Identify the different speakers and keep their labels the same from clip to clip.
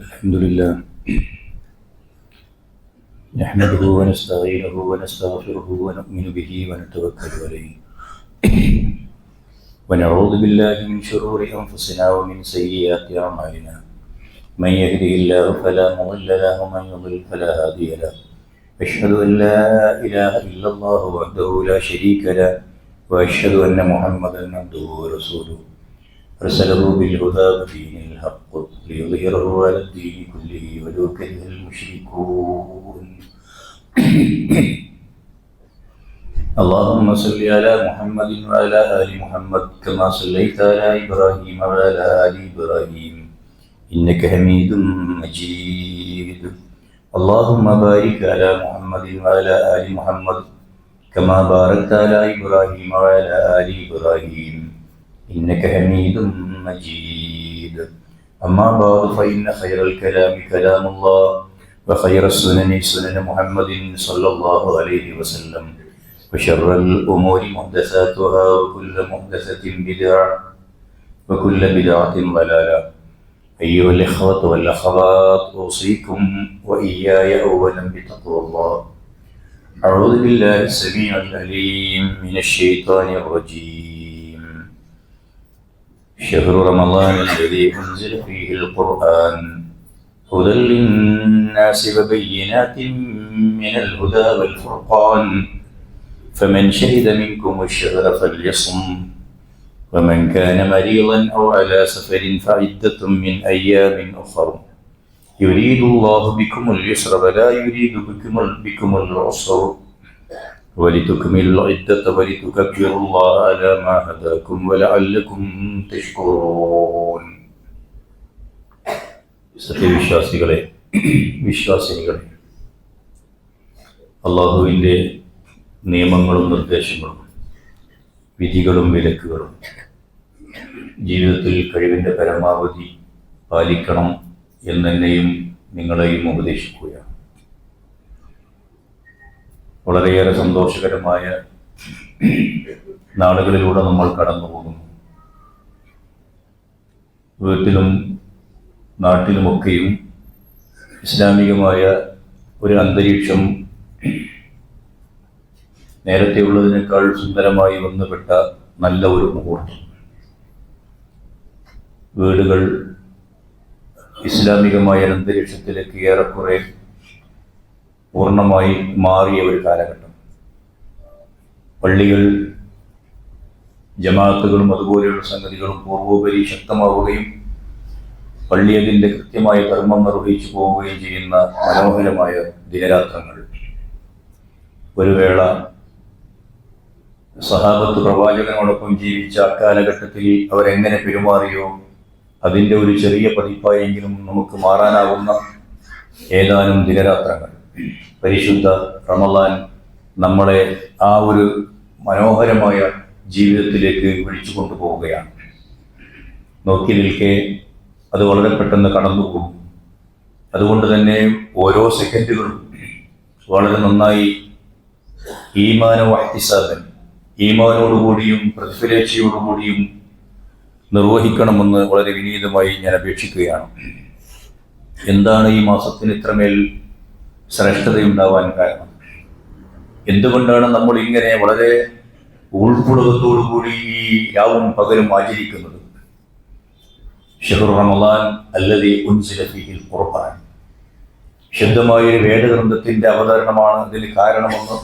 Speaker 1: الحمد لله نحمده ونستعينه ونستغفره ونؤمن به ونتوكل عليه ونعوذ بالله من شرور أنفسنا ومن سيئات أعمالنا من يهده الله فلا مضل له ومن يضلل فلا هادي له أشهد أن لا إله إلا الله وحده لا شريك له وأشهد أن محمدا عبده ورسوله أرسله بالهدى ودين الحق ليظهره على الدين كله ولو كره المشركون اللهم صل على محمد وعلى آل محمد كما صليت على إبراهيم وعلى آل إبراهيم إنك حميد مجيد اللهم بارك على محمد وعلى آل محمد كما باركت على إبراهيم وعلى آل إبراهيم إنك حميد مجيد أما بعد فإن خير الكلام كلام الله وخير السنن سنن محمد صلى الله عليه وسلم وشر الأمور محدثاتها وكل محدثة بدعة وكل بدعة ضلالة أيها الإخوة والأخوات أوصيكم وإياي أولا بتقوى الله أعوذ بالله السميع العليم من الشيطان الرجيم شهر رمضان الذي أنزل فيه القرآن هدى للناس وبينات من الهدى والفرقان فمن شهد منكم الشهر فليصم ومن كان مريضا أو على سفر فعدة من أيام أخر يريد الله بكم اليسر ولا يريد بكم العسر ولتكملوا العدة ولتكبروا الله على ما هداكم ولعلكم تشكرون. സത്യവിശ്വാസികളെ, വിശ്വാസിനികളെ, അള്ളാഹുവിൻ്റെ നിയമങ്ങളും നിർദ്ദേശങ്ങളും വിധികളും വിലക്കുകളും ജീവിതത്തിൽ കഴിവിൻ്റെ പരമാവധി പാലിക്കണം എന്നെന്നെയും നിങ്ങളെയും ഉപദേശിക്കുകയാണ്. വളരെയേറെ സന്തോഷകരമായ നാളുകളിലൂടെ നമ്മൾ കടന്നു പോകുന്നു. വീട്ടിലും നാട്ടിലുമൊക്കെയും ഇസ്ലാമികമായ ഒരു അന്തരീക്ഷം നേരത്തെ ഉള്ളതിനേക്കാൾ സുന്ദരമായി വന്നുപെട്ട നല്ല ഒരു മുഹൂർത്തം. വീടുകൾ ഇസ്ലാമികമായ അന്തരീക്ഷത്തിലേക്ക് ഏറെക്കുറെ പൂർണ്ണമായി മാറിയ ഒരു കാലഘട്ടം. പള്ളികൾ, ജമാഅത്തുകളും അതുപോലെയുള്ള സംഗതികളും പൂർവോപരി ശക്തമാവുകയും പള്ളി അതിൻ്റെ കൃത്യമായ ധർമ്മം നിർവഹിച്ചു പോവുകയും ചെയ്യുന്ന മനോഹരമായ ദിനരാത്രങ്ങൾ. ഒരു വേള സഹാബത്ത് പ്രവാചകനോടൊപ്പം ജീവിച്ച അക്കാലഘട്ടത്തിൽ അവരെങ്ങനെ പെരുമാറിയോ അതിൻ്റെ ഒരു ചെറിയ പതിപ്പായെങ്കിലും നമുക്ക് മാറാനാവുന്ന ഏതാനും ദിനരാത്രങ്ങൾ. പരിശുദ്ധ റമളാൻ നമ്മളെ ആ ഒരു മനോഹരമായ ജീവിതത്തിലേക്ക് വിളിച്ചു കൊണ്ടുപോവുകയാണ്. നോക്കി നിൽക്കെ അത് വളരെ പെട്ടെന്ന് കടന്നു പോകും. അതുകൊണ്ട് തന്നെ ഓരോ സെക്കൻഡുകളും വളരെ നന്നായി ഈമാനോടുകൂടിയും പ്രതിഫലേച്ഛയോടുകൂടിയും നിർവഹിക്കണമെന്ന് വളരെ വിനീതമായി ഞാൻ അപേക്ഷിക്കുകയാണ്. എന്താണ് ഈ മാസത്തിന് ഇത്രമേൽ ശ്രേഷ്ഠതയുണ്ടാവാൻ കാരണം? എന്തുകൊണ്ടാണ് നമ്മൾ ഇങ്ങനെ വളരെ ഉൾപ്പുളകത്തോടുകൂടി ഈ രാവും പകലും ആചരിക്കുന്നത്? ഷഹ്റു റമളാൻ അല്ലദീ ഉൻസില ഫീഹിൽ ഖുർആൻ. ശുദ്ധമായൊരു വേദഗ്രന്ഥത്തിന്റെ അവതരണമാണ് ഇതിന് കാരണമെന്ന്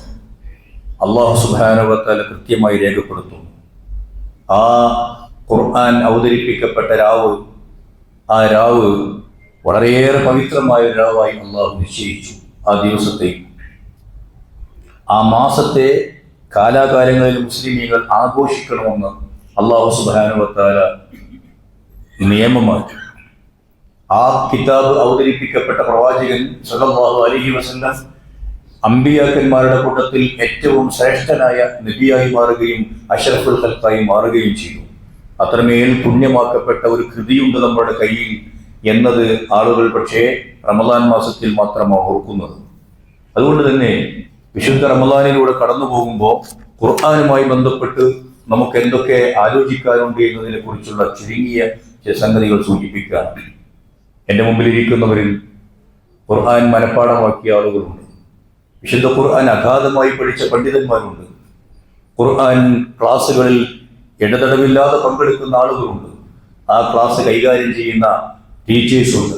Speaker 1: അല്ലാഹു സുബ്ഹാനഹു വ തആല കൃത്യമായി രേഖപ്പെടുത്തുന്നു. ആ ഖുർആൻ അവതരിപ്പിക്കപ്പെട്ട രാവ്, ആ രാവ് വളരെയേറെ പവിത്രമായ ഒരു രാവായി അള്ളാഹു നിശ്ചയിച്ചു. ആ ദിവസത്തെ, ആ മാസത്തെ കാലാകാലങ്ങളിൽ മുസ്ലിമീങ്ങൾ ആഘോഷിക്കണമെന്ന് അല്ലാഹു സുബ്ഹാനഹു വ തആല നിയമമാക്കി. ആ കിതാബ് അവതരിപ്പിക്കപ്പെട്ട പ്രവാചകൻ സല്ലല്ലാഹു അലൈഹി വസല്ലം അമ്പിയാക്കന്മാരുടെ കൂട്ടത്തിൽ ഏറ്റവും ശ്രേഷ്ഠനായ നബിയായി മാറുകയും അഷ്റഫുൽ ഖൽഖായി മാറുകയും ചെയ്തു. അത്രമേൽ പുണ്യമാക്കപ്പെട്ട ഒരു കൃതിയുണ്ട് നമ്മുടെ കയ്യിൽ എന്നത് ആളുകൾ പക്ഷേ റമളാൻ മാസത്തിൽ മാത്രമാണ് ഓർക്കുന്നത്. അതുകൊണ്ട് തന്നെ വിശുദ്ധ റമളാനിലൂടെ കടന്നു പോകുമ്പോൾ ഖുർആനുമായി ബന്ധപ്പെട്ട് നമുക്ക് എന്തൊക്കെ ആലോചിക്കാനുണ്ട് എന്നതിനെ കുറിച്ചുള്ള ചുരുങ്ങിയ ചില സംഗതികൾ സൂചിപ്പിക്കുകയാണ്. എൻ്റെ മുമ്പിലിരിക്കുന്നവരിൽ ഖുർആൻ മനഃപ്പാഠമാക്കിയ ആളുകളുണ്ട്. വിശുദ്ധ ഖുർആൻ അഗാധമായി പഠിച്ച പണ്ഡിതന്മാരുണ്ട്. ഖുർആൻ ക്ലാസ്സുകളിൽ ഇടതടവില്ലാതെ പങ്കെടുക്കുന്ന ആളുകളുണ്ട്. ആ ക്ലാസ് കൈകാര്യം ചെയ്യുന്ന ടീച്ചേഴ്സുണ്ട്.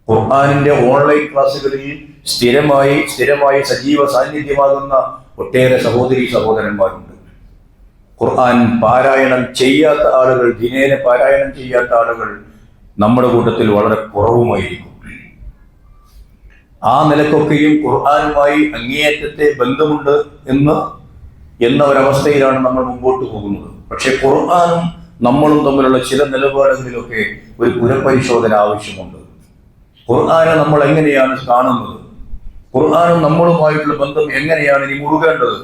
Speaker 1: ഖുർആനിന്റെ ഓൺലൈൻ ക്ലാസ്സുകളിൽ സ്ഥിരമായി സജീവ സാന്നിധ്യമാകുന്ന ഒട്ടേറെ സഹോദരീ സഹോദരന്മാരുണ്ട്. ഖുർആൻ പാരായണം ചെയ്യാത്ത ആളുകൾ, ദിനേന പാരായണം ചെയ്യാത്ത ആളുകൾ നമ്മുടെ കൂട്ടത്തിൽ വളരെ കുറവുമായിരിക്കും. ആ നിലക്കൊക്കെയും ഖുർആനുമായി അങ്ങേയറ്റത്തെ ബന്ധമുണ്ട് എന്ന ഒരവസ്ഥയിലാണ് നമ്മൾ മുമ്പോട്ട് പോകുന്നത്. പക്ഷെ ഖുർആനും നമ്മളും തമ്മിലുള്ള ചില നിലപാടുകളിലൊക്കെ ഒരു പുനഃപരിശോധന ആവശ്യമുണ്ട്. ഖുർആനെ നമ്മൾ എങ്ങനെയാണ് കാണുന്നത്? ഖുർആനും നമ്മളുമായിട്ടുള്ള ബന്ധം എങ്ങനെയാണ് ഇനി മുറുകേണ്ടത്?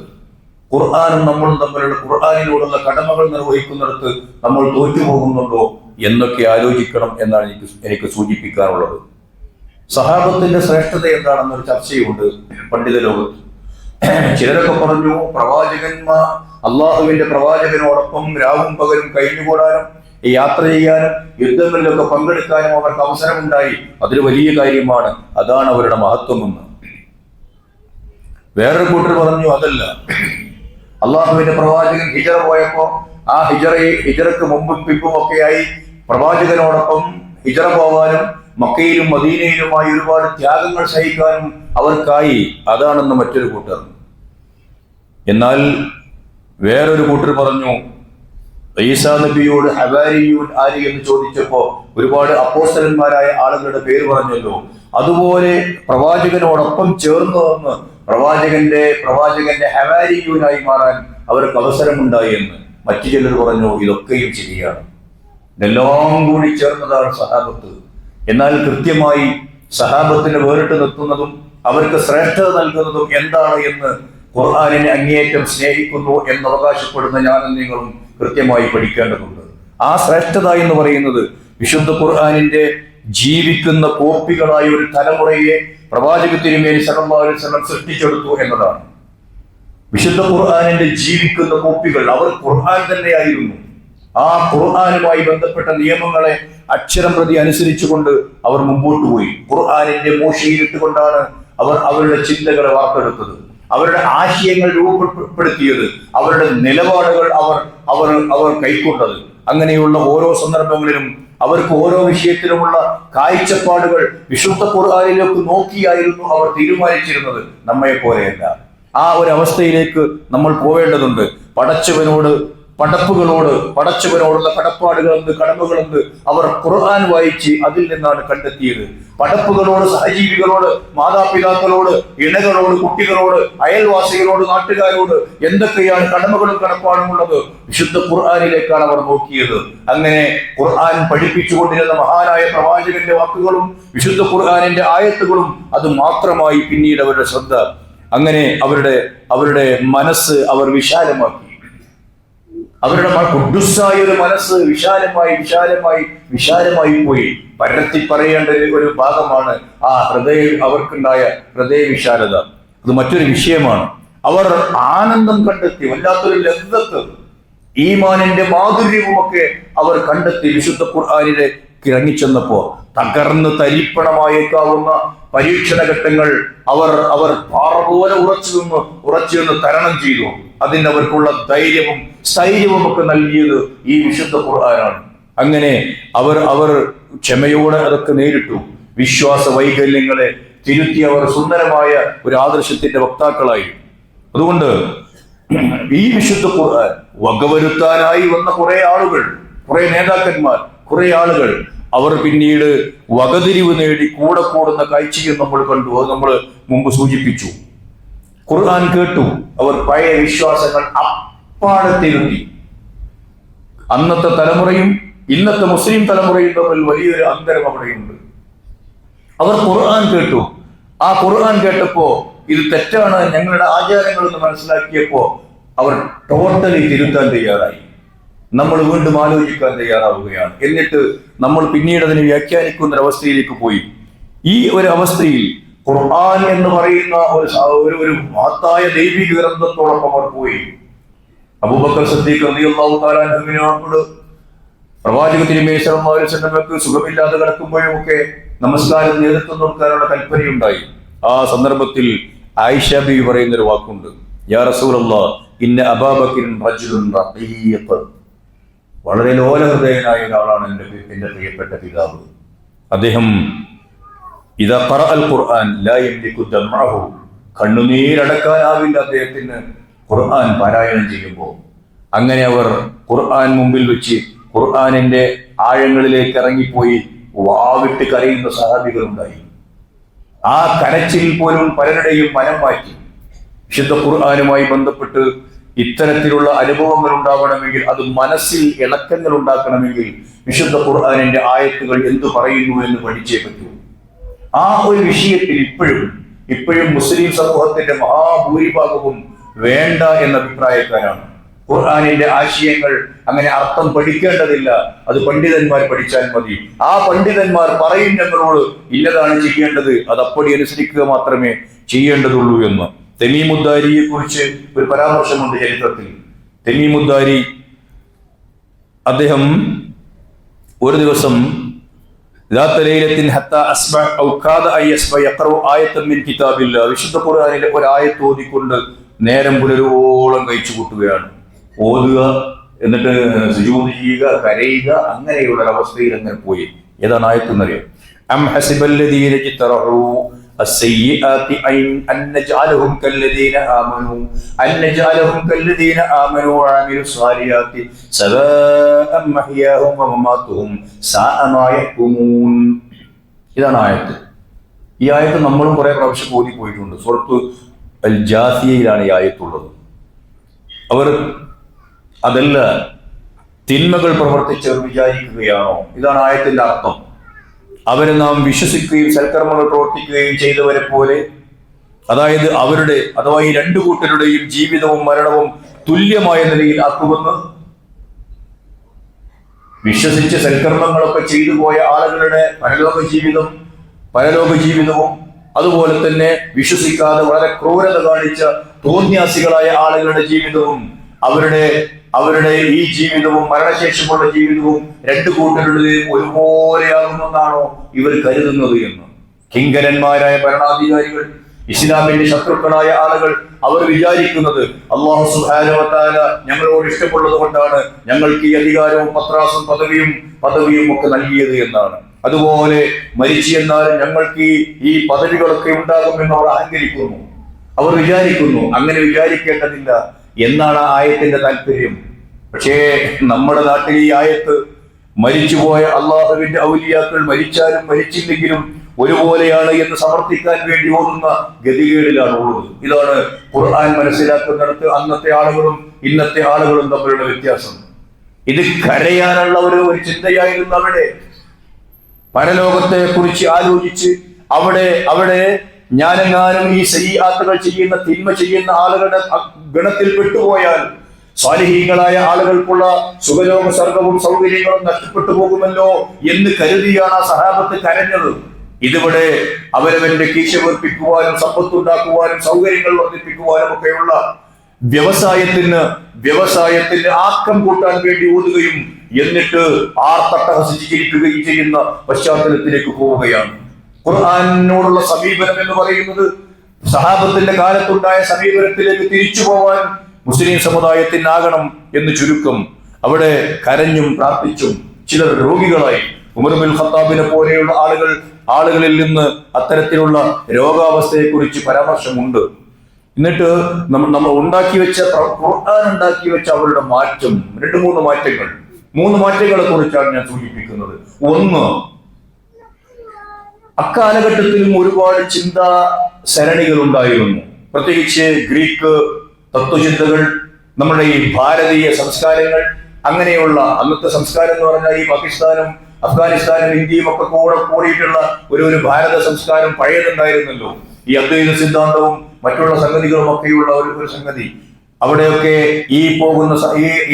Speaker 1: ഖുർആനും നമ്മളും തമ്മിലുള്ള ഖുർആനിനോടുള്ള കടമകൾ നിർവഹിക്കുന്നിടത്ത് നമ്മൾ തോറ്റുപോകുന്നുണ്ടോ എന്നൊക്കെ ആലോചിക്കണം എന്നാണ് എനിക്ക് സൂചിപ്പിക്കാനുള്ളത്. സഹാബത്തിന്റെ ശ്രേഷ്ഠത എന്താണെന്നൊരു ചർച്ചയുണ്ട് പണ്ഡിത ലോകത്ത്. ചിലരൊക്കെ പറഞ്ഞു, അള്ളാഹുവിന്റെ പ്രവാചകനോടൊപ്പം രാവും പകലും കഴിഞ്ഞുകൂടാനും യാത്ര ചെയ്യാനും യുദ്ധങ്ങളിലൊക്കെ പങ്കെടുക്കാനും അവർക്ക് അവസരമുണ്ടായി. അതൊരു വലിയ കാര്യമാണ്, അതാണ് അവരുടെ മഹത്വമെന്ന്. വേറൊരു കൂട്ടർ പറഞ്ഞു, അതല്ല, അള്ളാഹുവിന്റെ പ്രവാചകൻ ഹിജറ പോയപ്പോ ആ ഹിജറക്ക് മുമ്പും പിമ്പും ഒക്കെയായി പ്രവാചകനോടൊപ്പം ഹിജറ പോവാനും മക്കയിലും മദീനയിലുമായി ഒരുപാട് ത്യാഗങ്ങൾ സഹിക്കാനും അവർക്കായി. അതാണെന്ന് മറ്റൊരു കൂട്ടർ. എന്നാൽ വേറൊരു കൂട്ടർ പറഞ്ഞു, ഈസാ നബിയോട് ഹവാരിയൂൻ ആര് എന്ന് ചോദിച്ചപ്പോ ഒരുപാട് അപ്പോസ്തലന്മാരായ ആളുകളുടെ പേര് പറഞ്ഞല്ലോ. അതുപോലെ പ്രവാചകനോടൊപ്പം ചേർന്ന് വന്ന് പ്രവാചകന്റെ ഹവാരിയൂനായി മാറാൻ അവർക്ക് അവസരമുണ്ടായി എന്ന് മറ്റു ചിലർ പറഞ്ഞു. ഇതൊക്കെയും ശരിയാണ്, ഇതെല്ലാം കൂടി ചേർന്നതാണ് സഹാബത്ത്. എന്നാൽ കൃത്യമായി സഹാബത്തിന് വേറിട്ട് നിർത്തുന്നതും അവർക്ക് ശ്രേഷ്ഠത നൽകുന്നതും എന്താണ് എന്ന് ഖുർആനിനെ അങ്ങേയറ്റം സ്നേഹിക്കുന്നു എന്ന് അവകാശപ്പെടുന്ന ഞാനും നിങ്ങളും കൃത്യമായി പഠിക്കേണ്ടതുണ്ട്. ആ ശ്രേഷ്ഠത എന്ന് പറയുന്നത് വിശുദ്ധ ഖുർആനിന്റെ ജീവിക്കുന്ന കോപ്പികളായ ഒരു തലമുറയെ പ്രവാചക തിരുമേനി സല്ലല്ലാഹു അലൈഹി വസല്ലം സൃഷ്ടിച്ചെടുത്തു എന്നതാണ്. വിശുദ്ധ ഖുർആനിന്റെ ജീവിക്കുന്ന കോപ്പികൾ അവർ ഖുർആൻ തന്നെയായിരുന്നു. ആ ഖുർആനുമായി ബന്ധപ്പെട്ട നിയമങ്ങളെ അക്ഷരം പ്രതി അനുസരിച്ചുകൊണ്ട് അവർ മുമ്പോട്ട് പോയി. ഖുർആനിന്റെ മൂശയിലിട്ടുകൊണ്ടാണ് അവർ അവരുടെ ചിന്തകളെ വാർത്തെടുത്തത്, അവരുടെ ആശയങ്ങൾ രൂപപ്പെടുത്തിയത്, അവരുടെ നിലപാടുകൾ അവർ കൈക്കൊണ്ടത്. അങ്ങനെയുള്ള ഓരോ സന്ദർഭങ്ങളിലും അവർക്ക് ഓരോ വിഷയത്തിലുമുള്ള കാഴ്ചപ്പാടുകൾ വിശുദ്ധ ഖുർആനിലേക്ക് നോക്കിയായിരുന്നു അവർ തീരുമാനിച്ചിരുന്നത്. നമ്മെ പോലെയല്ല. ആ ഒരു അവസ്ഥയിലേക്ക് നമ്മൾ പോവേണ്ടതുണ്ട്. പടച്ചവനോടുള്ള കടപ്പാടുകളെന്ത്, കടമകളെന്ത് അവർ ഖുർആൻ വായിച്ച് അതിൽ നിന്നാണ് കണ്ടെത്തിയത്. പടപ്പുകളോട്, സഹജീവികളോട്, മാതാപിതാക്കളോട്, ഇണകളോട്, കുട്ടികളോട്, അയൽവാസികളോട്, നാട്ടുകാരോട് എന്തൊക്കെയാണ് കടമകളും കടപ്പാടും ഉള്ളത് വിശുദ്ധ ഖുർആനിലേക്കാണ് അവർ നോക്കിയത്. അങ്ങനെ ഖുർആൻ പഠിപ്പിച്ചുകൊണ്ടിരുന്ന മഹാനായ പ്രവാചകന്റെ വാക്കുകളും വിശുദ്ധ ഖുർആനിന്റെ ആയത്തുകളും അത് മാത്രമായി പിന്നീട് അവരുടെ ശ്രദ്ധ. അങ്ങനെ അവരുടെ മനസ്സ് അവർ വിശാലമാക്കി. അവരുടെ ഖുദ്ദുസായ ഒരു മനസ്സ് വിശാലമായി പോയി. പരത്തി പറയേണ്ട ഒരു ഭാഗമാണ് ആ അവർക്കുണ്ടായ ഹൃദയ വിശാലത. അത് മറ്റൊരു വിഷയമാണ്. അവർ ആനന്ദം കണ്ടെത്തി, വല്ലാത്തൊരു ലബ്ധത്ത്, ഈമാനിന്റെ മാധുര്യവുമൊക്കെ അവർ കണ്ടെത്തി. വിശുദ്ധ ഖുർആനിലേക്ക് ഇറങ്ങിച്ചെന്നപ്പോ തകർന്ന് തരിപ്പണമായേക്കാവുന്ന പരീക്ഷണ ഘട്ടങ്ങൾ അവർ പാറ പോലെ ഉറച്ചു നിന്ന് തരണം ചെയ്തു. അതിന് അവർക്കുള്ള ധൈര്യവും സ്ഥൈര്യവും ഒക്കെ നൽകിയത് ഈ വിശുദ്ധ ഖുർആനാണ്. അങ്ങനെ അവർ ക്ഷമയോടെ അതൊക്കെ നേരിട്ടു. വിശ്വാസ വൈകല്യങ്ങളെ തിരുത്തി അവർ സുന്ദരമായ ഒരു ആദർശത്തിന്റെ വക്താക്കളായി. അതുകൊണ്ട് ഈ വിശുദ്ധ ഖുർആൻ വകവരുത്താനായി വന്ന കുറെ ആളുകൾ, കുറെ നേതാക്കന്മാർ, കുറെ ആളുകൾ അവർ പിന്നീട് വകതിരിവ് നേടി കൂടെ കൂടുന്ന കാഴ്ചയും നമ്മൾ കണ്ടു. അത് നമ്മൾ മുമ്പ് സൂചിപ്പിച്ചു. ഖുർആൻ കേട്ടു, അവർ പഴയ വിശ്വാസങ്ങൾ അപ്പാടെ തിരുത്തി. അന്നത്തെ തലമുറയും ഇന്നത്തെ മുസ്ലിം തലമുറയും തമ്മിൽ വലിയൊരു അന്തരം അവിടെയുണ്ട്. അവർ ഖുർആൻ കേട്ടു. ആ ഖുർആൻ കേട്ടപ്പോ ഇത് തെറ്റാണ്, ഞങ്ങളുടെ ആചാരങ്ങൾ എന്ന് മനസ്സിലാക്കിയപ്പോ അവർ ടോട്ടലി തിരുത്താൻ തയ്യാറായി. നമ്മൾ വീണ്ടും ആലോചിക്കാൻ തയ്യാറാവുകയാണ്. എന്നിട്ട് നമ്മൾ പിന്നീട് അതിനെ വ്യാഖ്യാനിക്കുന്ന ഒരവസ്ഥയിലേക്ക് പോയി. ഈ ഒരു അവസ്ഥയിൽ ഖുർആൻ എന്ന് പറയുന്ന ഒരു മഹത്തായ ദൈവിക ഗ്രന്ഥത്തോടൊപ്പം അവർ പോയി. അബൂബക്കർ സിദ്ദീഖ് റളിയല്ലാഹു തആല അൻഹുവിനോട് പ്രവാചക തിരുമേനി സല്ലല്ലാഹു അലൈഹി വസല്ലമക്ക് സുഖമില്ലാതെ കിടക്കുമ്പോഴുമൊക്കെ നമസ്കാരം നേതൃത്വം കൊടുക്കാനുള്ള കൽപ്പനയുണ്ടായി. ആ സന്ദർഭത്തിൽ ആയിഷ ബീവി പറയുന്ന ഒരു വാക്കുണ്ട്, യാ റസൂലല്ലാഹ് ഇന്ന അബൂബക്കറിൻ റജുലുൻ റഖീഖ്. വളരെ ലോലഹൃദയനായ ഒരാളാണ് എന്റെ പ്രിയപ്പെട്ട പിതാവ്. അദ്ദേഹം ഇദാ ഖറഅൽ ഖുർആൻ ലാ യംലികു ദംഅഹു, കണ്ണുനീരടക്കാനാവില്ല അദ്ദേഹത്തിന് ഖുർആൻ പാരായണം ചെയ്യുമ്പോൾ. അങ്ങനെ അവർ ഖുർആൻ മുമ്പിൽ വെച്ച് ഖുർആനിന്റെ ആഴങ്ങളിലേക്ക് ഇറങ്ങിപ്പോയി വാവിട്ട് കരയുന്ന സഹാബികളുണ്ടായി. ആ കരച്ചിൽ പോലും പലരുടെയും മനം മാറ്റി. വിശുദ്ധ ഖുർആനുമായി ബന്ധപ്പെട്ട് ഇത്തരത്തിലുള്ള അനുഭവങ്ങൾ ഉണ്ടാവണമെങ്കിൽ, അത് മനസ്സിൽ ഇണക്കങ്ങൾ ഉണ്ടാക്കണമെങ്കിൽ വിശുദ്ധ ഖുർആനിന്റെ ആയത്തുകൾ എന്തു പറയുന്നു എന്ന് പഠിച്ചേ പറ്റൂ. ആ ഒരു വിഷയത്തിൽ ഇപ്പോഴും മുസ്ലിം സമൂഹത്തിന്റെ മഹാഭൂരിഭാഗവും വേണ്ട എന്ന അഭിപ്രായക്കാരാണ്. ഖുർആനിന്റെ ആശയങ്ങൾ അങ്ങനെ അർത്ഥം പഠിക്കേണ്ടതില്ല, അത് പണ്ഡിതന്മാർ പഠിച്ചാൽ മതി. ആ പണ്ഡിതന്മാർ പറയും ഞങ്ങളോട് ഇന്നതാണ് ചെയ്യേണ്ടത്, അത് അപ്പടി അനുസരിക്കുക മാത്രമേ ചെയ്യേണ്ടതുള്ളൂ എന്ന്. തമീമുദ്ദാരിയെ കുറിച്ച് ഒരു പരാമർശമുണ്ട് ചരിത്രത്തിൽ. തമീമുദ്ദാരി അദ്ദേഹം ഒരു ദിവസം വിശുദ്ധ ഖുർആനിലെ ഒരു ആയത്ത് ഓതിക്കൊണ്ട് നേരം പുലരോളം കഴിച്ചു കൂട്ടുകയാണ്. ഓതുക, എന്നിട്ട് സുജൂദ് ചെയ്യുക, കരയുക, അങ്ങനെയുള്ള ഒരവസ്ഥയിൽ അങ്ങനെ പോയി. ഏതാണ് ആയത്തെന്നറിയോ? അം ഹസിബല്ലദീന യജ്തറഊ السيئات أن نجعلهم كالذين آمنوا وعملوا الصالحات سواء محياهم ومماتهم ساء ما يحكمون. ഇതാണ് ആയത്ത്. ഈ ആയത്ത് നമ്മളും കുറെ പ്രാവശ്യം ഓതി പോയിട്ടുണ്ട്. സൂറത്ത് അൽ ജാസിയയിലാണ് ഈ ആയത്തുള്ളത്. അവർ അതല്ല തിന്മകൾ പ്രവർത്തിച്ചവർ വിചാരിക്കുകയാണോ? ഇതാണ് ആയത്തിന്റെ അർത്ഥം. അവരെ നാം വിശ്വസിക്കുകയും സൽക്കർമ്മങ്ങൾ പ്രവർത്തിക്കുകയും ചെയ്തവരെ പോലെ, അതായത് അഥവാ ഈ രണ്ടു കൂട്ടരുടെയും ജീവിതവും മരണവും തുല്യമായ നിലയിൽ ആക്കുമെന്ന്. വിശ്വസിച്ച് സൽക്കർമ്മങ്ങളൊക്കെ ചെയ്തു പോയ ആളുകളുടെ പരലോക ജീവിതവും അതുപോലെ തന്നെ വിശ്വസിക്കാതെ വളരെ ക്രൂരത കാണിച്ച തോന്യാസികളായ ആളുകളുടെ ജീവിതവും അവരുടെ ഈ ജീവിതവും മരണശേഷമുള്ള ജീവിതവും രണ്ടു കൂട്ടരുടെയും ഒരുപോലെയാകുമെന്നാണോ ഇവർ കരുതുന്നത് എന്ന്. കിങ്കരന്മാരായ ഭരണാധികാരികൾ, ഇസ്ലാമിന്റെ ശത്രുക്കളായ ആളുകൾ, അവർ വിചാരിക്കുന്നത് അല്ലാഹു സുബ്ഹാനഹു വ തആല ഞങ്ങളോട് ഇഷ്ടമുള്ളത് കൊണ്ടാണ് ഞങ്ങൾക്ക് ഈ അധികാരവും പത്രാസും പദവിയും ഒക്കെ നൽകിയത് എന്നാണ്. അതുപോലെ മരിച്ചു എന്നാലും ഞങ്ങൾക്ക് ഈ പദവികളൊക്കെ ഉണ്ടാകുമെന്ന് അവർ അഹങ്കരിക്കുന്നു. അവർ വിചാരിക്കുന്നു. അങ്ങനെ വിചാരിക്കേണ്ടതില്ല എന്നാണ് ആ ആയത്തിന്റെ താല്പര്യം. പക്ഷേ നമ്മുടെ നാട്ടിൽ ഈ ആയത്ത് മരിച്ചുപോയ അള്ളാഹുവിന്റെ ഔലിയാക്കൾ മരിച്ചാലും മരിച്ചില്ലെങ്കിലും ഒരുപോലെയാണ് എന്ന് സമർത്ഥിക്കാൻ വേണ്ടി ഓതുന്ന ഗതികേടിലാണ് ഉള്ളത്. ഇതാണ് ഖുർആൻ മനസ്സിലാക്കുന്നിടത്ത് അന്നത്തെ ആളുകളും ഇന്നത്തെ ആളുകളും തമ്മിലുള്ള വ്യത്യാസം. ഇത് കരയാനുള്ള ഒരു ചിന്തയായിരുന്നു അവിടെ. പരലോകത്തെ കുറിച്ച് ആലോചിച്ച് അവിടെ ഞാനെങ്ങാനും ഈ സയ്യിആത്തുകൾ ചെയ്യുന്ന തിന്മ ചെയ്യുന്ന ആളുകളുടെ ഗണത്തിൽ പെട്ടുപോയാൽ സ്വാലിഹീങ്ങളായ ആളുകൾക്കുള്ള സുഖലോക സ്വർഗവും സൗകര്യങ്ങളും നഷ്ടപ്പെട്ടു പോകുമല്ലോ എന്ന് കരുതിയാണ് ആ സഹാബത്ത് കരഞ്ഞത്. ഇതിവിടെ അവരവന്റെ കീശ വർദ്ധിപ്പിക്കുവാനും സമ്പത്തുണ്ടാക്കുവാനും സൗകര്യങ്ങൾ വർദ്ധിപ്പിക്കുവാനും ഒക്കെയുള്ള വ്യവസായത്തിന് ആക്കം കൂട്ടാൻ വേണ്ടി ഓതുകയും എന്നിട്ട് ആർത്തട്ടഹസിച്ച് ചിരിക്കുകയും ചെയ്യുന്ന പശ്ചാത്തലത്തിലേക്ക് പോവുകയാണ്. ഖുർആനോടുള്ള സമീപനം എന്ന് പറയുന്നത് സഹാബത്തിന്റെ കാലത്തുണ്ടായ സമീപനത്തിലേക്ക് തിരിച്ചു പോവാൻ മുസ്ലിം സമുദായത്തിനാകണം എന്ന് ചുരുക്കം. അവിടെ കരഞ്ഞും പ്രാർത്ഥിച്ചും ചിലർ രോഗികളായി. ഉമർ ബിൻ ഖത്താബിനെ പോലെയുള്ള ആളുകളിൽ നിന്ന് അത്തരത്തിലുള്ള രോഗാവസ്ഥയെ കുറിച്ച് പരാമർശമുണ്ട്. എന്നിട്ട് നമ്മൾ ഖുർആൻ ഉണ്ടാക്കി വെച്ച അവരുടെ മാറ്റം, മൂന്ന് മാറ്റങ്ങളെ കുറിച്ചാണ് ഞാൻ സൂചിപ്പിക്കുന്നത്. ഒന്ന്, അക്കാലഘട്ടത്തിലും ഒരുപാട് ചിന്താ സരണികൾ ഉണ്ടായിരുന്നു. പ്രത്യേകിച്ച് ഗ്രീക്ക് തത്വചിന്തകൾ, നമ്മുടെ ഈ ഭാരതീയ സംസ്കാരങ്ങൾ, അങ്ങനെയുള്ള അന്നത്തെ സംസ്കാരം എന്ന് പറഞ്ഞാൽ ഈ പാകിസ്ഥാനും അഫ്ഗാനിസ്ഥാനും ഇന്ത്യയും ഒക്കെ കൂടിയിട്ടുള്ള ഒരു ഭാരത സംസ്കാരം പഴയതുണ്ടായിരുന്നല്ലോ. ഈ അദ്വൈത സിദ്ധാന്തവും മറ്റുള്ള സംഗതികളും ഒക്കെയുള്ള ഒരു സംഗതി. അവിടെയൊക്കെ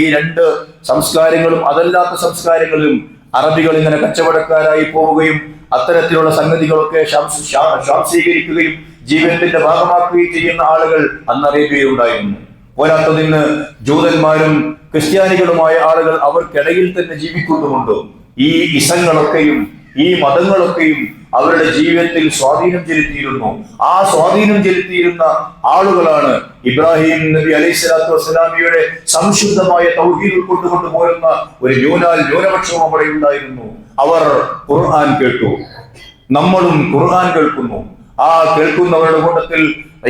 Speaker 1: ഈ രണ്ട് സംസ്കാരങ്ങളും അതല്ലാത്ത സംസ്കാരങ്ങളിലും അറബികൾ ഇങ്ങനെ കച്ചവടക്കാരായി പോവുകയും അത്തരത്തിലുള്ള സംഗതികളൊക്കെ സ്വാംശീകരിക്കുകയും ജീവിതത്തിന്റെ ഭാഗമാക്കുകയും ചെയ്യുന്ന ആളുകൾ അന്ന് അറേബ്യയിൽ ഉണ്ടായിരുന്നു. പോരാത്തതിന് ജൂതന്മാരും ക്രിസ്ത്യാനികളുമായ ആളുകൾ അവർക്കിടയിൽ തന്നെ ജീവിക്കുന്നുമുണ്ട്. ഈ ഇസങ്ങളൊക്കെയും ഈ മതങ്ങളൊക്കെയും അവരുടെ ജീവിതത്തിൽ സ്വാധീനം ചെലുത്തിയിരുന്നു. ആ സ്വാധീനം ചെലുത്തിയിരുന്ന ആളുകളാണ് ഇബ്രാഹിം നബി അലൈഹി സ്വലാത്തു വസ്സലാമിയുടെ സംശുദ്ധമായ തൗഹീദ് ഉൾക്കൊണ്ടുകൊണ്ട് പോരുന്ന ഒരു ന്യൂനപക്ഷവും അവിടെ ഉണ്ടായിരുന്നു. അവർ ഖുർആൻ കേട്ടു. നമ്മളും ഖുർആൻ കേൾക്കുന്നു. ആ കേൾക്കുന്നവരുടെ കൂട്ടത്തിൽ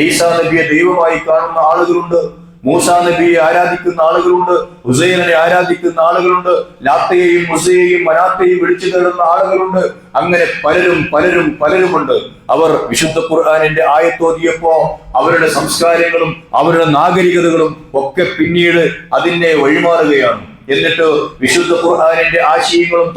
Speaker 1: ഈസാ നബിയെ ദൈവമായി കാണുന്ന ആളുകളുണ്ട്, മൂസാ നബിയെ ആരാധിക്കുന്ന ആളുകളുണ്ട്, ഹുസൈനെ ആരാധിക്കുന്ന ആളുകളുണ്ട്, ലാത്തയെയും മുസയെയും മനാത്തയെയും വിളിച്ചു തേടുന്ന ആളുകളുണ്ട്. അങ്ങനെ പലരുമുണ്ട്. അവർ വിശുദ്ധ ഖുർആനിന്റെ ആയത്തോതിയപ്പോ അവരുടെ സംസ്കാരങ്ങളും അവരുടെ നാഗരികതകളും ഒക്കെ പിന്നീട് അതിനെ വഴിമാറുകയാണ്. എന്നിട്ട് വിശുദ്ധ ഖുർആനിന്റെ ആശയങ്ങളും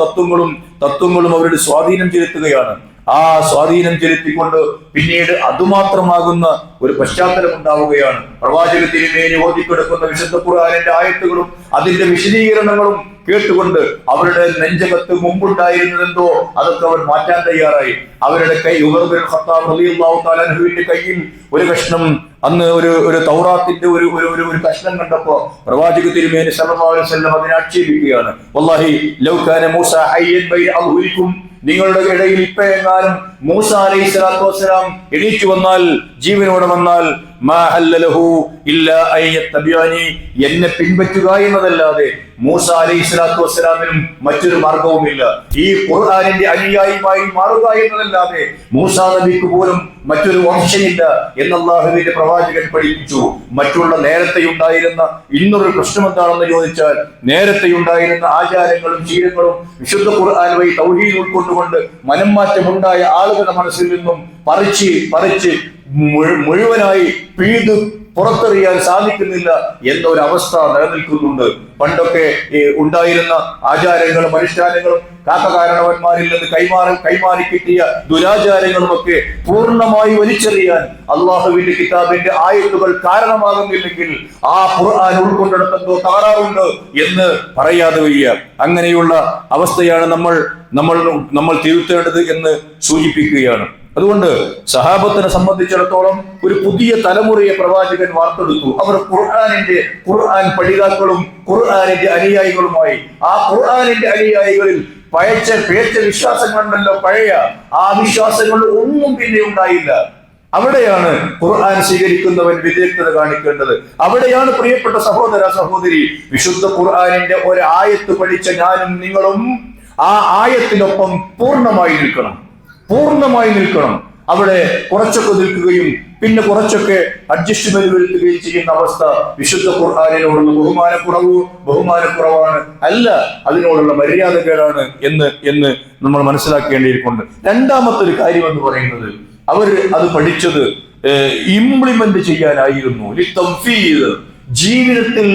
Speaker 1: തത്വങ്ങളും അവരുടെ സ്വാധീനം ചെലുത്തുകയാണ്. ആ സ്വാധീനം ചെലുത്തിക്കൊണ്ട് പിന്നീട് അതുമാത്രമാകുന്ന ഒരു പശ്ചാത്തലം ഉണ്ടാവുകയാണ്. പ്രവാചക തിരുമേനി ഓതിക്കെടുക്കുന്ന വിശുദ്ധ ഖുർആനിന്റെ ആയത്തുകളും അതിന്റെ വിശദീകരണങ്ങളും കേട്ടുകൊണ്ട് അവരുടെ നെഞ്ചകത്ത് മുമ്പുണ്ടായിരുന്നതെന്തോ അതൊക്കെ അവർ മാറ്റാൻ തയ്യാറായി. അവരുടെ കൈ ഉമർ ബിൻ ഖത്താബ് റളിയല്ലാഹു തആല അൻഹുവിന്റെ കയ്യിൽ ഒരു കഷ്ണം, അന്ന് ഒരു തൗറാത്തിന്റെ ഒരു കഷ്ണം കണ്ടപ്പോ പ്രവാചക തിരുമേനി സല്ലല്ലാഹു അലൈഹി വസല്ലം അതിനെ ആക്ഷേപിക്കുകയാണ്. വല്ലാഹി ലൗ കാന മൂസ ഹയ്യൻ ബൈന അദ്ഹുരിക്കും, നിങ്ങളുടെ ഇടയിൽ ഇപ്പൊ എങ്ങാനും മൂസ അലൈഹി സ്വലാത്തു വസ്സലാം എണീച്ചു വന്നാൽ, ജീവനോടെ വന്നാൽ, മാ ഹല്ലലഹു ഇല്ലാ അൻ യത്തബിഅനി, എന്നെ പിൻപറ്റുക എന്നതല്ലാതെ മൂസ അലൈഹി സ്വലാത്തു വസ്സലാമിനും മറ്റൊരു മാർഗവുമില്ല. ഈ ഖുർആനിന്റെ അനുയായിയുമായി മാറുക എന്നതല്ലാതെ മൂസാ നബിക്ക് പോലും മറ്റൊരു ഓപ്ഷനില്ല എന്ന് അല്ലാഹുവിന്റെ പ്രവാചകൻ പഠിപ്പിച്ചു. മറ്റുള്ള നേരത്തെ ഉണ്ടായിരുന്ന ഇന്നൊരു പ്രശ്നം എന്താണെന്ന് ചോദിച്ചാൽ, നേരത്തെ ഉണ്ടായിരുന്ന ആചാരങ്ങളും ശീലങ്ങളും വിശുദ്ധ ഖുർആൻ വഴി തൗഹീദ് ഉൾക്കൊണ്ടുകൊണ്ട് മനംമാറ്റമുണ്ടായ ആളുകളുടെ മനസ്സിൽ നിന്നും പറിച്ച് മുഴുവനായി പിഴുത് പുറത്തെറിയാൻ സാധിക്കുന്നില്ല എന്നൊരവസ്ഥ നിലനിൽക്കുന്നുണ്ട്. പണ്ടൊക്കെ ഉണ്ടായിരുന്ന ആചാരങ്ങളും അനുഷ്ഠാനങ്ങളും കാരണവന്മാരിൽ നിന്ന് കൈമാറി കിട്ടിയ ദുരാചാരങ്ങളും ഒക്കെ പൂർണ്ണമായി വലിച്ചെറിയാൻ അള്ളാഹുവിന്റെ കിതാബിന്റെ ആയത്തുകൾ കാരണമാകുന്നില്ലെങ്കിൽ ആ ഖുർആൻ ഉൾക്കൊണ്ടിടത്തെന്തോ തകരാറുണ്ട് എന്ന് പറയാതെ വയ്യ. അങ്ങനെയുള്ള അവസ്ഥയാണ് നമ്മൾ തിരുത്തേണ്ടത് എന്ന് സൂചിപ്പിക്കുകയാണ്. അതുകൊണ്ട് സഹാബത്തിനെ സംബന്ധിച്ചിടത്തോളം ഒരു പുതിയ തലമുറയെ പ്രവാചകൻ വാർത്തെടുത്തു. അവർ ഖുർആൻ പഠിതാക്കളും ഖുർആനിന്റെ അനുയായികളുമായി. ആ ഖുർആനിന്റെ അനുയായികളിൽ പേച്ച വിശ്വാസങ്ങളുണ്ടല്ലോ, പഴയ ആ വിശ്വാസങ്ങൾ ഒന്നും പിന്നെ ഉണ്ടായില്ല. അവിടെയാണ് ഖുർആൻ സ്വീകരിക്കുന്നവൻ വിദഗ്ധത കാണിക്കേണ്ടത്. അവിടെയാണ് പ്രിയപ്പെട്ട സഹോദര സഹോദരി, വിശുദ്ധ ഖുർആനിന്റെ ഒരു ആയത്ത് പഠിച്ച ഞാനും നിങ്ങളും ആ ആയത്തിനൊപ്പം പൂർണ്ണമായി നിൽക്കണം. അവിടെ കുറച്ചൊക്കെ നിൽക്കുകയും പിന്നെ കുറച്ചൊക്കെ അഡ്ജസ്റ്റ്മെന്റ് വരുത്തുകയും ചെയ്യുന്ന അവസ്ഥ വിശുദ്ധ ഖുർആനിനോടുള്ള ബഹുമാനക്കുറവാണ് അല്ല, അതിനോടുള്ള മര്യാദകേടാണ് എന്ന് നമ്മൾ മനസ്സിലാക്കേണ്ടിയിരിക്കുന്നു. രണ്ടാമത്തെ ഒരു കാര്യം എന്ന് പറയുന്നത്, അവർ അത് പഠിച്ചത് ഇംപ്ലിമെന്റ് ചെയ്യാനായിരുന്നു, ജീവിതത്തിൽ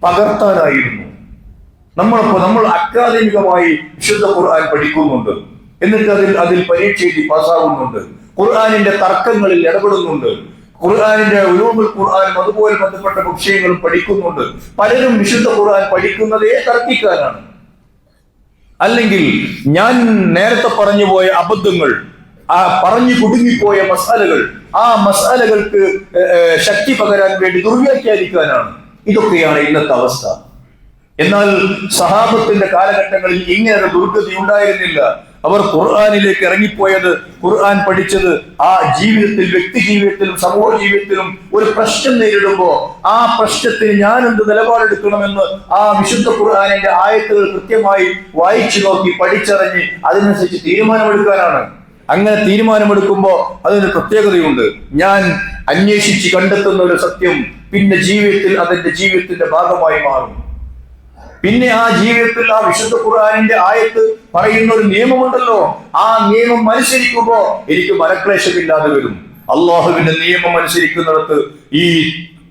Speaker 1: പകർത്താനായിരുന്നു. നമ്മൾ അക്കാദമികമായി വിശുദ്ധ ഖുർആൻ പഠിക്കുന്നുണ്ട്, എന്നിട്ട് അതിൽ പരീക്ഷ എഴുതി പാസ്സാവുന്നുണ്ട്, ഖുർആനിന്റെ തർക്കങ്ങളിൽ ഇടപെടുന്നുണ്ട്, ഖുർആനിന്റെ ഉലൂമുൽ ഖുർആനും അതുപോലെ ബന്ധപ്പെട്ട വിഷയങ്ങളും പഠിക്കുന്നുണ്ട്. പലരും വിശുദ്ധ ഖുർആൻ പഠിക്കുന്നതേ തർക്കിക്കാനാണ്. അല്ലെങ്കിൽ ഞാൻ നേരത്തെ പറഞ്ഞു പോയ അബദ്ധങ്ങൾ, പറഞ്ഞു കുടുങ്ങിപ്പോയ മസാലകൾ, ആ മസാലകൾക്ക് ശക്തി പകരാൻ വേണ്ടി ദുർവ്യാഖ്യാനിക്കാനാണ്. ഇതൊക്കെയാണ് ഇന്നത്തെ അവസ്ഥ. എന്നാൽ സഹാബത്തിന്റെ കാലഘട്ടങ്ങളിൽ ഇങ്ങനെ ദുർഗതി ഉണ്ടായിരുന്നില്ല. അവർ ഖുർആനിലേക്ക് ഇറങ്ങിപ്പോയത്, ഖുർആൻ പഠിച്ചത് ആ ജീവിതത്തിൽ, വ്യക്തി ജീവിതത്തിലും സമൂഹ ജീവിതത്തിലും ഒരു പ്രശ്നം നേരിടുമ്പോ ആ പ്രശ്നത്തിന് ഞാൻ എന്ത് നിലപാടെടുക്കണമെന്ന് ആ വിശുദ്ധ ഖുർആനിന്റെ ആയത്തുകൾ കൃത്യമായി വായിച്ചു നോക്കി പഠിച്ചറിഞ്ഞ് അതിനനുസരിച്ച് തീരുമാനമെടുക്കാനാണ്. അങ്ങനെ തീരുമാനമെടുക്കുമ്പോ അതിന് പ്രത്യേകതയുണ്ട്. ഞാൻ അന്വേഷിച്ച് കണ്ടെത്തുന്ന ഒരു സത്യം പിന്നെ അതിന്റെ ജീവിതത്തിന്റെ ഭാഗമായി മാറും. പിന്നെ ആ ജീവിതത്തിൽ ആ വിശുദ്ധ ഖുർആനിന്റെ ആയത്ത് പറയുന്ന ഒരു നിയമമുണ്ടല്ലോ, ആ നിയമം അനുസരിക്കുമ്പോ എനിക്ക് മനക്ലേശമില്ലാതെ വരും. അള്ളാഹുവിന്റെ നിയമം അനുസരിക്കുന്നിടത്ത്, ഈ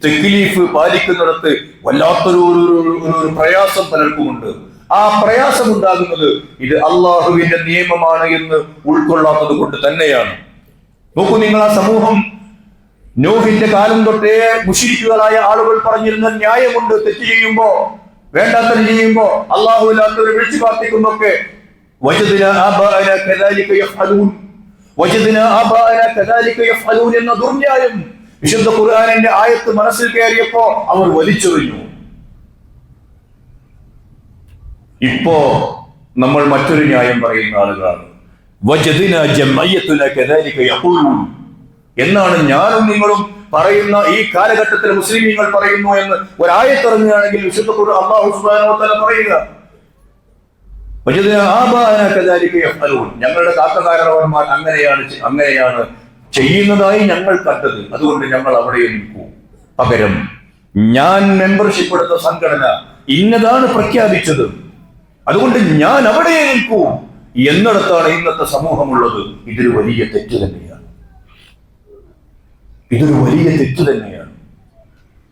Speaker 1: തക്ലീഫ് പാലിക്കുന്നിടത്ത് വല്ലാത്തൊരു പ്രയാസം പലർക്കുമുണ്ട്. ആ പ്രയാസം ഉണ്ടാകുന്നത് ഇത് അള്ളാഹുവിന്റെ നിയമമാണ് എന്ന് ഉൾക്കൊള്ളാത്തത് കൊണ്ട് തന്നെയാണ്. നോക്കൂ, നിങ്ങൾ ആ സമൂഹം നോഹിന്റെ കാലം തൊട്ടേ മുശ്രിക്കുകളായ ആളുകൾ പറഞ്ഞിരുന്ന ന്യായമുണ്ട്. തെറ്റ് ചെയ്യുമ്പോ, വേണ്ടാത്തത് ചെയ്യുമ്പോ, അള്ളാഹുവില്ലാത്തവരെ വിളിച്ചു പ്രാർത്ഥിക്കുന്നൊക്കെ എന്ന ദുർന്യായം വിശുദ്ധ ഖുർആനിന്റെ ആയത്ത് മനസ്സിൽ കയറിയപ്പോ അവർ വലിച്ചെറിഞ്ഞു. ഇപ്പോ നമ്മൾ മറ്റൊരു ന്യായം പറയുന്ന ആളുകളാണ്. എന്നാണ് ഞാനും നിങ്ങളും പറയുന്ന ഈ കാലഘട്ടത്തിൽ മുസ്ലിമീങ്ങൾ പറയുന്നു എന്ന് ഒരായത്തിറങ്ങുകയാണെങ്കിൽ വിശുദ്ധ ഖുർആൻ അല്ലാഹു സുബ്ഹാനഹു വ തആല പറയുക, ഞങ്ങളുടെ കാക്കകാരണവന്മാർ അങ്ങനെയാണ് ചെയ്യുന്നതായി ഞങ്ങൾ കണ്ടത്, അതുകൊണ്ട് ഞങ്ങൾ അവിടെ നിൽക്കൂ. പകരം ഞാൻ മെമ്പർഷിപ്പ് എടുത്ത സംഘടന ഇന്നതാണ് പ്രഖ്യാപിച്ചത്, അതുകൊണ്ട് ഞാൻ അവിടെ നിൽക്കൂ എന്നിടത്താണ് ഇന്നത്തെ സമൂഹമുള്ളത്. ഇതൊരു വലിയ തെറ്റ് തന്നെയാണ്.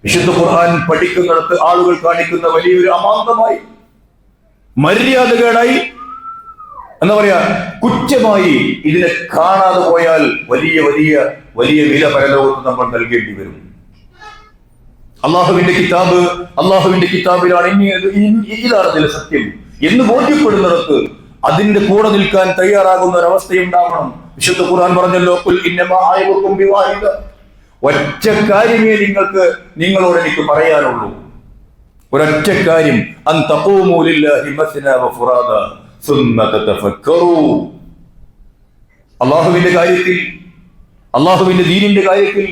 Speaker 1: വിശുദ്ധ ഖുർആൻ പഠിക്കുന്നിടത്ത് ആളുകൾ കാണിക്കുന്ന വലിയൊരു അമാന്തമായി, മര്യാദകേടായി, എന്താ പറയാ, കുറ്റമായി ഇതിനെ കാണാതെ പോയാൽ വലിയ വലിയ വലിയ വില പരലോകത്ത് നമ്മൾ നൽകേണ്ടി വരും. അള്ളാഹുവിന്റെ കിതാബിലാണ് ഇതാണ് ഇതിലെ സത്യം എന്ന് ബോധ്യപ്പെടുന്നിടത്ത് അതിന്റെ കൂടെ നിൽക്കാൻ തയ്യാറാകുന്ന ഒരവസ്ഥയുണ്ടാവണം. വിശുദ്ധ ഖുർആൻ പറഞ്ഞല്ലോ, ഒറ്റ കാര്യമേ നിങ്ങളോട് എനിക്ക് പറയാനുള്ളൂ, ഒരൊറ്റ കാര്യം, അള്ളാഹുവിന്റെ കാര്യത്തിൽ, അള്ളാഹുവിന്റെ ദീനിന്റെ കാര്യത്തിൽ,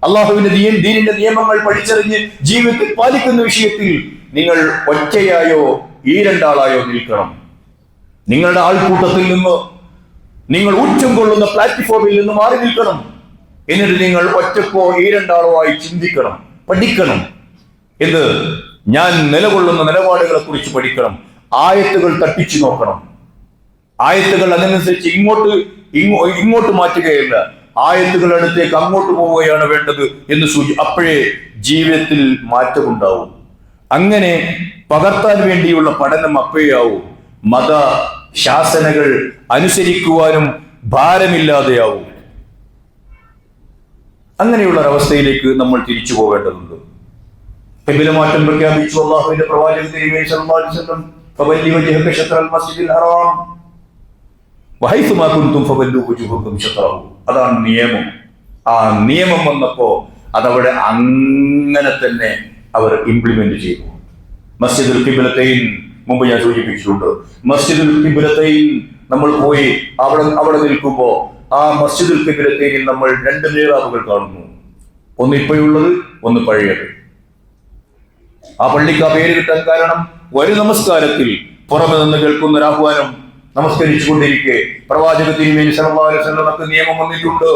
Speaker 1: അള്ളാഹുവിന്റെ ദീനിന്റെ നിയമങ്ങൾ പഠിച്ചറിഞ്ഞ് ജീവിതത്തിൽ പാലിക്കുന്ന വിഷയത്തിൽ നിങ്ങൾ ഒറ്റയായോ ഈ രണ്ടാളായോ നിൽക്കണം. നിങ്ങളുടെ ആൾക്കൂട്ടത്തിൽ നിന്ന്, നിങ്ങൾ ഉച്ചം കൊള്ളുന്ന പ്ലാറ്റ്ഫോമിൽ നിന്ന് മാറി നിൽക്കണം. എന്നിട്ട് നിങ്ങൾ ഒറ്റക്കോ ഈ രണ്ടാളോ ആയി ചിന്തിക്കണം, പഠിക്കണം. ഇത് ഞാൻ നിലകൊള്ളുന്ന നിലപാടുകളെ കുറിച്ച് പഠിക്കണം. ആയത്തുകൾ തട്ടിച്ചു നോക്കണം. ആയത്തുകൾ അതിനനുസരിച്ച് ഇങ്ങോട്ട് മാറ്റുകയല്ല, ആയത്തുകൾ അടുത്തേക്ക് അങ്ങോട്ട് പോവുകയാണ് വേണ്ടത് എന്ന് അപ്പോഴേ ജീവിതത്തിൽ മാറ്റമുണ്ടാവും. അങ്ങനെ പകർത്താൻ വേണ്ടിയുള്ള പഠനം അപ്പോഴാവും മത ശാസനകൾ അനുസരിക്കുവാനും ഭാരമില്ലാതെയാവും. അങ്ങനെയുള്ള ഒരവസ്ഥയിലേക്ക് നമ്മൾ തിരിച്ചു പോകേണ്ടതുണ്ട്. ഖിബ്ലമാറ്റം പ്രഖ്യാപിച്ചു അല്ലാഹുവിന്റെ പ്രവാചകൻ തിരുമേനി സല്ലല്ലാഹു അലൈഹി വസല്ലം, ഫവല്ലി വജ്ഹക ശത്റൽ മസ്ജിദിൽ ഹറാം വഹൈസുമാ കുൻതും ഫവല്ലു വജ്ഹകും ശത്റഹു. അതാണ് നിയമം. ആ നിയമം വന്നപ്പോ അതവിടെ അങ്ങനെ തന്നെ അവർ ഇംപ്ലിമെന്റ് ചെയ്തു. മസ്ജിദുൽ ഖിബ്ലതൈൻ മുമ്പ് ഞാൻ സൂചിപ്പിച്ചിട്ടുണ്ട്. മസ്ജിദുൽ ഖിബ്ലതൈൻ നമ്മൾ പോയി അവിടെ നിൽക്കുമ്പോ ആ മസ്ജിദുൽ ഖിബ്ലതൈനിൽ നമ്മൾ രണ്ട് മിഹ്റാബുകൾ കാണുന്നു. ഒന്ന് ഇപ്പോഴുള്ളത്, ഒന്ന് പഴയത്. ആ പള്ളിക്ക് ആ പേര് കിട്ടാൻ കാരണം ഒരു നമസ്കാരത്തിൽ പുറമെ നിന്ന് കേൾക്കുന്ന ഒരു ആഹ്വാനം നമസ്കരിച്ചു കൊണ്ടിരിക്കെ പ്രവാചക തിരുമേനി സല്ലല്ലാഹു അലൈഹി വസല്ലമക്ക് നിയമം വന്നിട്ടുണ്ട്.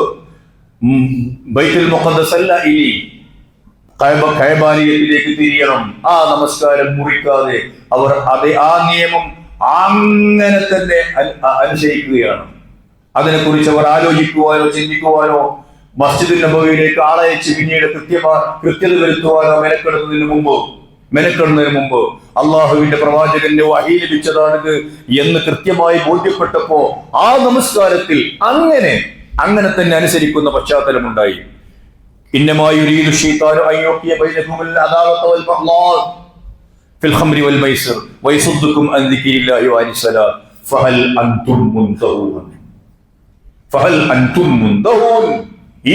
Speaker 1: ബൈത്തുൽ മുഖദ്ദസ് അല്ല, ഇനി കഅബാലയത്തിലേക്ക് തിരിയണം. ആ നമസ്കാരം മുറിക്കാതെ അവർ ആ നിയമം അങ്ങനെ തന്നെ അനുസരിക്കുകയാണ്. അതിനെക്കുറിച്ച് അവർ ആലോചിക്കുവാനോ ചിന്തിക്കുവാനോ മസ്ജിദുൽ നബവിയിലേക്ക് ആളയച്ച് പിന്നീട് കൃത്യത വരുത്തുവാനോ മെനക്കെടുന്നതിന് മുമ്പ് അള്ളാഹുവിന്റെ പ്രവാചകന്റെ വഹി ലഭിച്ചതാണിത് എന്ന് കൃത്യമായി ബോധ്യപ്പെട്ടപ്പോ ആ നമസ്കാരത്തിൽ അങ്ങനെ തന്നെ അനുസരിക്കുന്ന പശ്ചാത്തലമുണ്ടായി.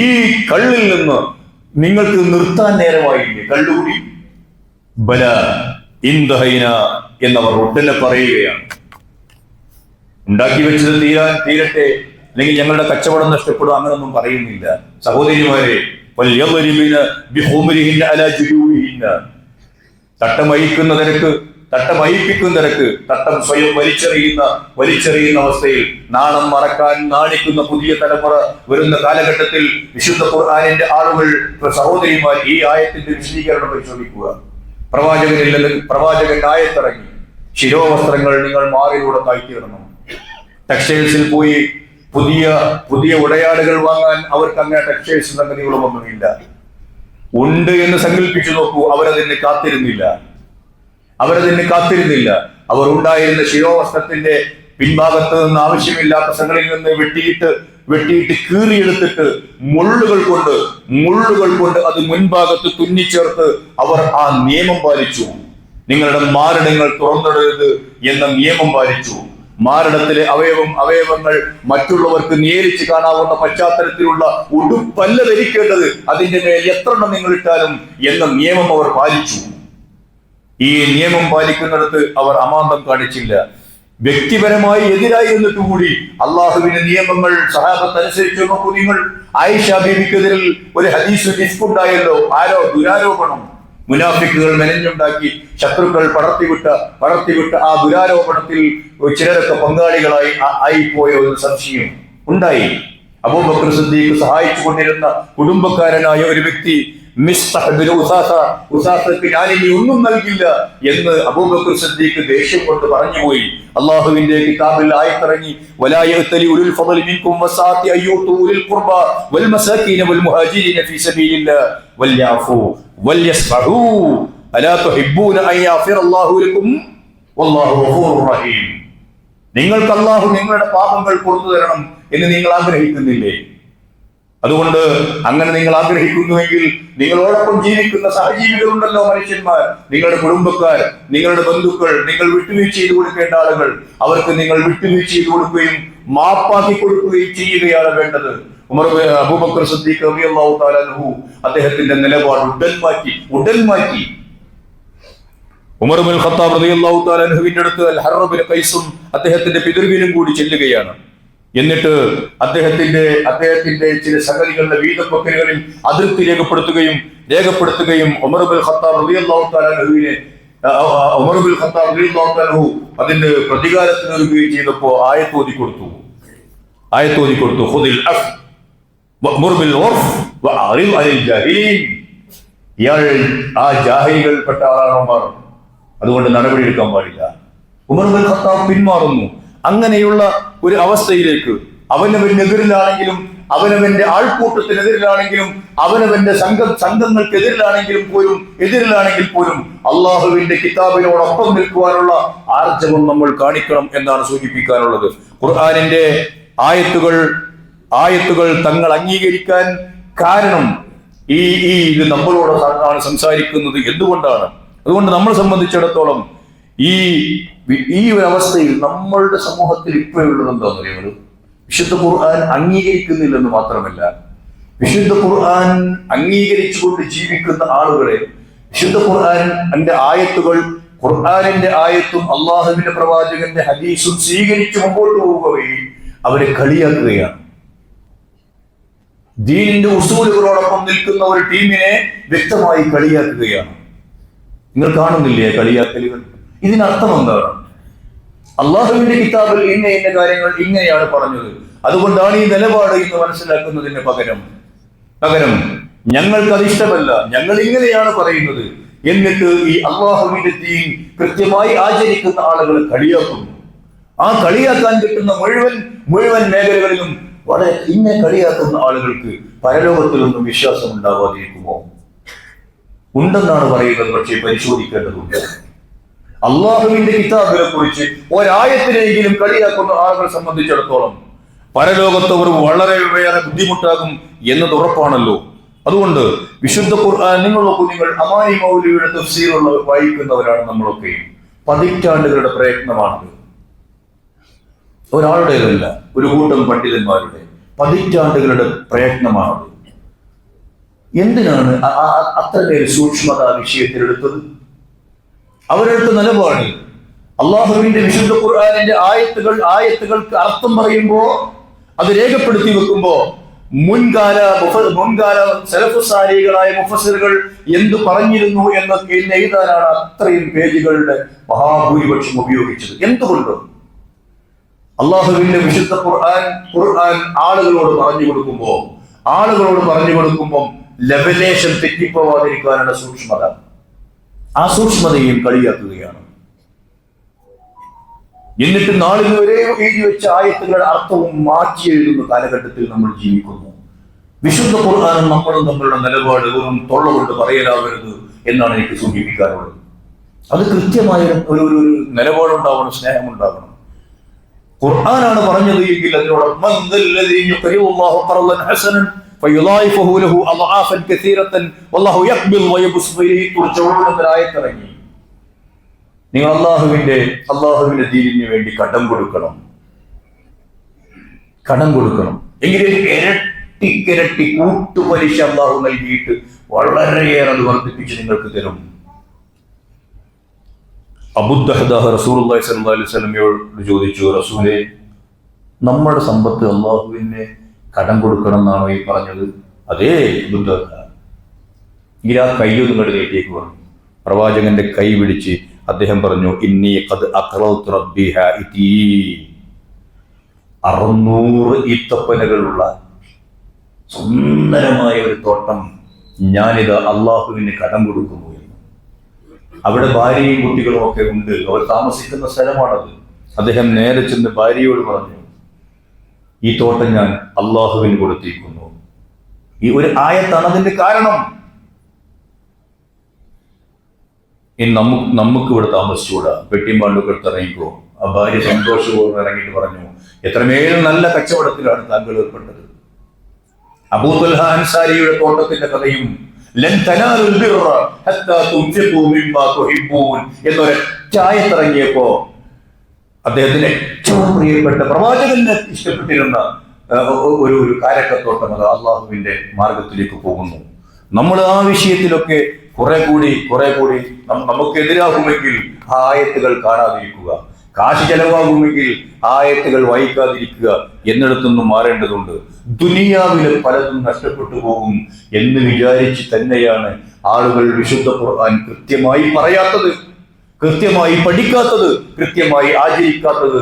Speaker 1: ഈ കള്ളിൽ നിന്ന് നിങ്ങൾക്ക് നിർത്താൻ നേരമായില്ലേ? കള്ളുകൂടി ബല ഇൻദഹൈന എന്നവർ ഉടനെ പറയുകയാണ്. ഉണ്ടാക്കി വെച്ചത് തീരട്ടെ, അല്ലെങ്കിൽ ഞങ്ങളുടെ കച്ചവടം നഷ്ടപ്പെടും, അങ്ങനൊന്നും പറയുന്നില്ല. സഹോദരിമാരെ, തട്ടമയിക്കുന്ന തിരക്ക്, തട്ടം സ്വയം വലിച്ചെറിയുന്ന അവസ്ഥയിൽ നാണം മറക്കാൻ നാണിക്കുന്ന പുതിയ തലമുറ വരുന്ന കാലഘട്ടത്തിൽ വിശുദ്ധ ഖുർആനിന്റെ ആളുകൾ, സഹോദരിമാർ, ഈ ആയത്തിന്റെ വിശദീകരണം പരിശോധിക്കുക. പ്രവാചകൻ ആയത്തിറങ്ങി, ശിരോവസ്ത്രങ്ങൾ നിങ്ങൾ മാറിലൂടെ താഴ്ത്തിയിടണം. ടെക്സ്റ്റൈൽസിൽ പോയി പുതിയ ഉടയാടുകൾ വാങ്ങാൻ അവർക്ക് അങ്ങനെ ടെക്സ്റ്റൈൽസ് സംഗതികളൊന്നുമില്ല. ഉണ്ട് എന്ന് സങ്കല്പിച്ചു നോക്കൂ. അവരതിന് കാത്തിരുന്നില്ല. അവർ ഉണ്ടായിരുന്ന ശിരോവസ്ത്രത്തിന്റെ പിൻഭാഗത്ത് നിന്ന് ആവശ്യമില്ലാത്ത സംഘടനയിൽ നിന്ന് വെട്ടിയിട്ട് കീറിയെടുത്തിട്ട് മുള്ളുകൾ കൊണ്ട് അത് മുൻഭാഗത്ത് തുന്നിച്ചേർത്ത് അവർ ആ നിയമം പാലിച്ചു. നിങ്ങളുടെ മാരടങ്ങൾ തുറന്നിടരുത് എന്ന നിയമം പാലിച്ചു. മാരടത്തിലെ അവയവങ്ങൾ മറ്റുള്ളവർക്ക് നേരിച്ച് കാണാവുന്ന പശ്ചാത്തലത്തിലുള്ള ഉടുപ്പല്ല ധരിക്കേണ്ടത്, അതിന്റെ മേൽ എത്ര എണ്ണം നിങ്ങൾ ഇട്ടാലും എന്ന നിയമം അവർ പാലിച്ചു. ഈ നിയമം പാലിക്കുന്നിടത്ത് അവർ അമാന്തം കാണിച്ചില്ല. വ്യക്തിപരമായി എതിരായി എന്നിട്ട് കൂടി അള്ളാഹുവിന്റെ നിയമങ്ങൾ സഹാബത്ത് അനുസരിച്ചു. നോക്കൂ നിങ്ങൾ, ആയിഷ ബീവിക്കെതിരിൽ ഒരു ഹദീസ് ഡിസ്പുണ്ടായല്ലോ. ദുരാരോപണം. മുനാഫിക്കുകൾ മെനഞ്ഞുണ്ടാക്കി ശത്രുക്കൾ പടർത്തിവിട്ട ആ ദുരാരോപണത്തിൽ ചിലരൊക്കെ പങ്കാളികളായി ആയിപ്പോയ ഒരു സംശയം ഉണ്ടായി. അബൂബക്കർ സിദ്ദീഖ് സഹായിച്ചു കൊണ്ടിരുന്ന കുടുംബക്കാരനായ ഒരു വ്യക്തി ഉസാസക്ക് ഞാനിനി ഒന്നും നൽകില്ല എന്ന് അബൂബക്കർ സിദ്ദീഖ് ദേഷ്യം കൊണ്ട് പറഞ്ഞുപോയി. അള്ളാഹുവിന്റെ കിതാബിൽ ആയത്തിറങ്ങി, വലാ യഅ്തലി ഉലുൽ ഫളി മിൻകും വസാഅതി അയ്യൂതു ഉലുൽ ഖുർബ വൽ മസാകീന വൽ മുഹാജിരീന ഫീ സബീലില്ലാഹ് വൽയഅഫു വൽയസ്ഫഹു അലാ തുഹിബ്ബൂന അൻ യഗ്ഫിറല്ലാഹു ലക്കും വല്ലാഹു ഗഫൂറുർ റഹീം. നിങ്ങൾക്ക് അള്ളാഹു നിങ്ങളുടെ പാപങ്ങൾ പുറത്തു തരണം എന്ന് നിങ്ങൾ ആഗ്രഹിക്കുന്നില്ലേ? അതുകൊണ്ട് അങ്ങനെ നിങ്ങൾ ആഗ്രഹിക്കുന്നുവെങ്കിൽ നിങ്ങളോടൊപ്പം ജീവിക്കുന്ന സഹജീവികളുണ്ടല്ലോ, മനുഷ്യന്മാർ, നിങ്ങളുടെ കുടുംബക്കാർ, നിങ്ങളുടെ ബന്ധുക്കൾ, നിങ്ങൾ വിട്ടുവീഴ്ച ചെയ്തു കൊടുക്കേണ്ട ആളുകൾ, അവർക്ക് നിങ്ങൾ വിട്ടുവീഴ്ച ചെയ്തു കൊടുക്കുകയും മാപ്പാക്കി കൊടുക്കുകയും ചെയ്യുകയാണ് വേണ്ടത്. അബൂബക്കർ സിദ്ദീഖ് റളിയല്ലാഹു തആല അൻഹു അദ്ദേഹത്തിന്റെ നിലപാട് ഉടൻ മാറ്റി. ഉമർ ഇബ്നുൽ ഖത്താബ് റളിയല്ലാഹു തആല അൻഹുവിന്റെ അടുത്ത് അൽ ഹർറ ബിൻ ഖൈസും അദ്ദേഹത്തിന്റെ പിതൃവിനും കൂടി ചെല്ലുകയാണ്. എന്നിട്ട് അദ്ദേഹത്തിന്റെ ചില സംഗതികളുടെ വീതപ്പൊക്കലുകളിൽ അതിർത്തി രേഖപ്പെടുത്തുകയും ഉമർ ഇബ്നുൽ ഖത്താബ് റളിയല്ലാഹു തആല അൻഹു അതിന്റെ പ്രതികാരത്തിന് ഒരുങ്ങുകയും ചെയ്തപ്പോൾ ആയത്തോതി കൊടുത്തു ഖുദിൽ അഫ് വഅ്മുർ ബിൽ ഉർഫ് വഅറിൽ അനിൽ ജാഹിലീൻ. ഇയാൾ ആ ജാഹിലികൾപ്പെട്ട ആളാണ് ഉമർ, അതുകൊണ്ട് നടപടിയെടുക്കാൻ പാടില്ല. ഉമർ ഇബ്നുൽ ഖത്താബ് പിന്മാറുന്നു. അങ്ങനെയുള്ള ഒരു അവസ്ഥയിലേക്ക് അവനവനെതിരിലാണെങ്കിലും അവനവന്റെ ആൾക്കൂട്ടത്തിനെതിരിലാണെങ്കിലും അവനവന്റെ സംഘങ്ങൾക്കെതിരിലാണെങ്കിൽ പോലും അള്ളാഹുവിന്റെ കിതാബിനോടൊപ്പം നിൽക്കുവാനുള്ള ആർജവം നമ്മൾ കാണിക്കണം എന്നാണ് സൂചിപ്പിക്കാനുള്ളത്. ഖുർആനിന്റെ ആയത്തുകൾ തങ്ങൾ അംഗീകരിക്കാൻ കാരണം ഇത് നമ്മളോടാണ് സംസാരിക്കുന്നത്. എന്തുകൊണ്ടാണ്? അതുകൊണ്ട് നമ്മളെ സംബന്ധിച്ചിടത്തോളം ഈ ഒരു അവസ്ഥയിൽ നമ്മളുടെ സമൂഹത്തിൽ ഇപ്പോഴുള്ളത് എന്താണെന്ന് അറിയുന്നത്, വിശുദ്ധ ഖുർആൻ അംഗീകരിക്കുന്നില്ലെന്ന് മാത്രമല്ല, വിശുദ്ധ ഖുർആൻ അംഗീകരിച്ചുകൊണ്ട് ജീവിക്കുന്ന ആളുകളെ വിശുദ്ധ ഖുർആന്റെ ഖുർആനിന്റെ ആയത്തും അള്ളാഹുവിന്റെ പ്രവാചകന്റെ ഹദീസും സ്വീകരിച്ച് മുമ്പോട്ട് പോവുകയും അവരെ കളിയാക്കുകയാണ്. ദീനിന്റെ ഉസൂലുകളോടൊപ്പം നിൽക്കുന്ന ഒരു ടീമിനെ വ്യക്തമായി കളിയാക്കുകയാണ്. നിങ്ങൾ കാണുന്നില്ലേ കളിയാക്കലുകൾ? ഇതിനർത്ഥം എന്താണ്? അള്ളാഹുവിന്റെ കിതാബിൽ ഇന്ന കാര്യങ്ങൾ ഇങ്ങനെയാണ് പറഞ്ഞത്, അതുകൊണ്ടാണ് ഈ നിലപാട് എന്ന് മനസ്സിലാക്കുന്നതിന് പകരം ഞങ്ങൾക്ക് അതിഷ്ടമല്ല, ഞങ്ങൾ ഇങ്ങനെയാണ് പറയുന്നത് എന്നിട്ട് ഈ അള്ളാഹുവിന്റെ ദീൻ കൃത്യമായി ആചരിക്കുന്ന ആളുകളെ കളിയാക്കുന്നു. ആ കളിയാക്കാൻ കിട്ടുന്ന മുഴുവൻ മേഖലകളിലും ഇങ്ങനെ കളിയാക്കുന്ന ആളുകൾക്ക് പരലോകത്തിലൊന്നും വിശ്വാസം ഉണ്ടാവാതിരിക്കുമോ? ഉണ്ടെന്നാണ് പറയുന്നത്. പക്ഷേ പരിശോധിക്കേണ്ടതുണ്ട്. അള്ളാഹുവിന്റെ കിതാബിനെ കുറിച്ച് ഒരായത്തിനെങ്കിലും കളിയാക്കുന്ന ആളുകളെ സംബന്ധിച്ചിടത്തോളം പരലോകത്ത് അവർ വളരെ ബുദ്ധിമുട്ടാകും എന്നത് ഉറപ്പാണല്ലോ. അതുകൊണ്ട് വിശുദ്ധ ഖുർആൻ നിങ്ങൾ അമാനി മൗലവിയുടെ തഫ്സീറുകൾ വായിക്കുന്നവരാണ് നമ്മളൊക്കെ. പതിറ്റാണ്ടുകളുടെ പ്രയത്നമാണത്, ഒരാളുടേതല്ല, ഒരു കൂട്ടം പണ്ഡിതന്മാരുടെ പതിറ്റാണ്ടുകളുടെ പ്രയത്നമാണത്. എന്തിനാണ് അത്രമേൽ സൂക്ഷ്മത വിഷയത്തിലെടുത്തത്? അവരെടുത്ത നിലപാട് അള്ളാഹുവിന്റെ വിശുദ്ധ ഖുർആനിന്റെ ആയത്തുകൾക്ക് അർത്ഥം പറയുമ്പോ അത് രേഖപ്പെടുത്തി വെക്കുമ്പോ മുൻകാല സലഫുസാലികളായ മുഫസ്സിറുകൾ എന്ത് പറഞ്ഞിരുന്നു എന്നൊക്കെ എഴുതാനാണ് അത്രയും പേജുകളുടെ മഹാഭൂരിപക്ഷം ഉപയോഗിച്ചത്. എന്തുകൊണ്ട്? അള്ളാഹുവിന്റെ വിശുദ്ധ ഖുർആൻ ആളുകളോട് പറഞ്ഞു കൊടുക്കുമ്പോൾ ലവലേശം തെറ്റിപ്പോവാതിരിക്കാനുള്ള സൂക്ഷ്മത, ആ സൂക്ഷ്മതയും കളിയാക്കുകയാണ്. എന്നിട്ട് നാളിൽ വരെ എഴുതി വെച്ച ആയത്തുകളുടെ അർത്ഥവും മാറ്റി എഴുതുന്ന കാലഘട്ടത്തിൽ നമ്മൾ ജീവിക്കുന്നു. വിശുദ്ധ ഖുർആനും നമ്മളും തമ്മിലുള്ള നിലപാട് വെറും തൊള്ള കൊണ്ട് പറയലാവരുത് എന്നാണ് എനിക്ക് സൂചിപ്പിക്കാറുള്ളത്. അത് കൃത്യമായ ഒരു നിലപാടുണ്ടാവണം, സ്നേഹമുണ്ടാകണം. ഖുർആനാണ് പറഞ്ഞത് എങ്കിൽ അതിനോടൊപ്പം നിങ്ങൾ അള്ളാഹുവിന്റെ ദീനിന് വേണ്ടി കടം കൊടുക്കണം. എങ്കിലും ഇരട്ടി കൂട്ടുപലിശ അള്ളാഹു നൽകിയിട്ട് വളരെയേറെ അത് വർദ്ധിപ്പിച്ച് നിങ്ങൾക്ക് തരും. അബൂദ്ദഹ്ദാ റസൂലുള്ളാഹി സ്വല്ലല്ലാഹു അലൈഹി വസല്ലമയോട് ചോദിച്ചു, റസൂലേ, നമ്മുടെ സമ്പത്ത് അള്ളാഹുവിന് കടം കൊടുക്കണം എന്നാണോ ഈ പറഞ്ഞത്? അതേ അബൂദ്ദഹ്ദാ. ഇങ്ങനെ ആ കൈയൊന്നും കണ്ട് നീട്ടിയേക്ക് പറഞ്ഞു. പ്രവാചകന്റെ കൈ പിടിച്ച് അദ്ദേഹം പറഞ്ഞു, ഇന്നി ഖദ് അഖറൽതു റബ്ബി ഹാഇതി, 600 ഈത്തപ്പനകളുള്ള സുന്ദരമായ ഒരു തോട്ടം ഞാനിത് അള്ളാഹുവിന് കടം കൊടുക്കുന്നു എന്ന്. അവിടെ ഭാര്യയും കുട്ടികളും ഒക്കെ ഉണ്ട്, അവർ താമസിക്കുന്ന സ്ഥലമാണത്. അദ്ദേഹം നേരെ ചെന്ന് ഭാര്യയോട് പറഞ്ഞു, ഈ തോട്ടം ഞാൻ അള്ളാഹുവിന് കൊടുത്തിരിക്കുന്നു. ഈ ഒരു ആയത്താണ് അതിന്റെ കാരണം. ഇനി നമുക്ക് ഇവിടെ താമസിച്ചുകൂടാ, പെട്ടിയും പാണ്ടൊക്കെ എടുത്തിറങ്ങിക്കോ. ആ ഭാര്യ സന്തോഷപൂർവ്വം ഇറങ്ങിയിട്ട് പറഞ്ഞു, എത്രമേലും നല്ല കച്ചവടത്തിലാണ് താങ്കൾ ഏർപ്പെട്ടത്. അബൂ തൽഹ അൻസാരിയുടെ തോട്ടത്തിന്റെ കഥയും ലൻ തനാലുൽ ബിർറ ഹത്താ തുൻഫിഖൂ മിമ്മാ തുഹിബ്ബൂൻ എന്നൊരൊറ്റായത്തിറങ്ങിയപ്പോ അദ്ദേഹത്തിന് ഏറ്റവും പ്രിയപ്പെട്ട പ്രവാചകന് ഇഷ്ടപ്പെട്ടിരുന്ന ഒരു കാരക്കത്തോട്ടം അത് അള്ളാഹുവിന്റെ മാർഗത്തിലേക്ക് പോകുന്നു. നമ്മൾ ആ വിഷയത്തിലൊക്കെ കുറെ കൂടി നമുക്ക് എതിരാകുമെങ്കിൽ ആ ആയത്തുകൾ കാണാതിരിക്കുക, കാശ് ചെലവാകുമെങ്കിൽ ആയത്തുകൾ വായിക്കാതിരിക്കുക എന്നിടത്തൊന്നും മാറേണ്ടതുണ്ട്. ദുനിയാവിലെ പലതും നഷ്ടപ്പെട്ടു പോകും എന്ന് വിചാരിച്ച് തന്നെയാണ് ആളുകൾ വിശുദ്ധ ഖുർആൻ കൃത്യമായി പറയാത്തത്, കൃത്യമായി പഠിക്കാത്തത്, കൃത്യമായി ആചരിക്കാത്തത്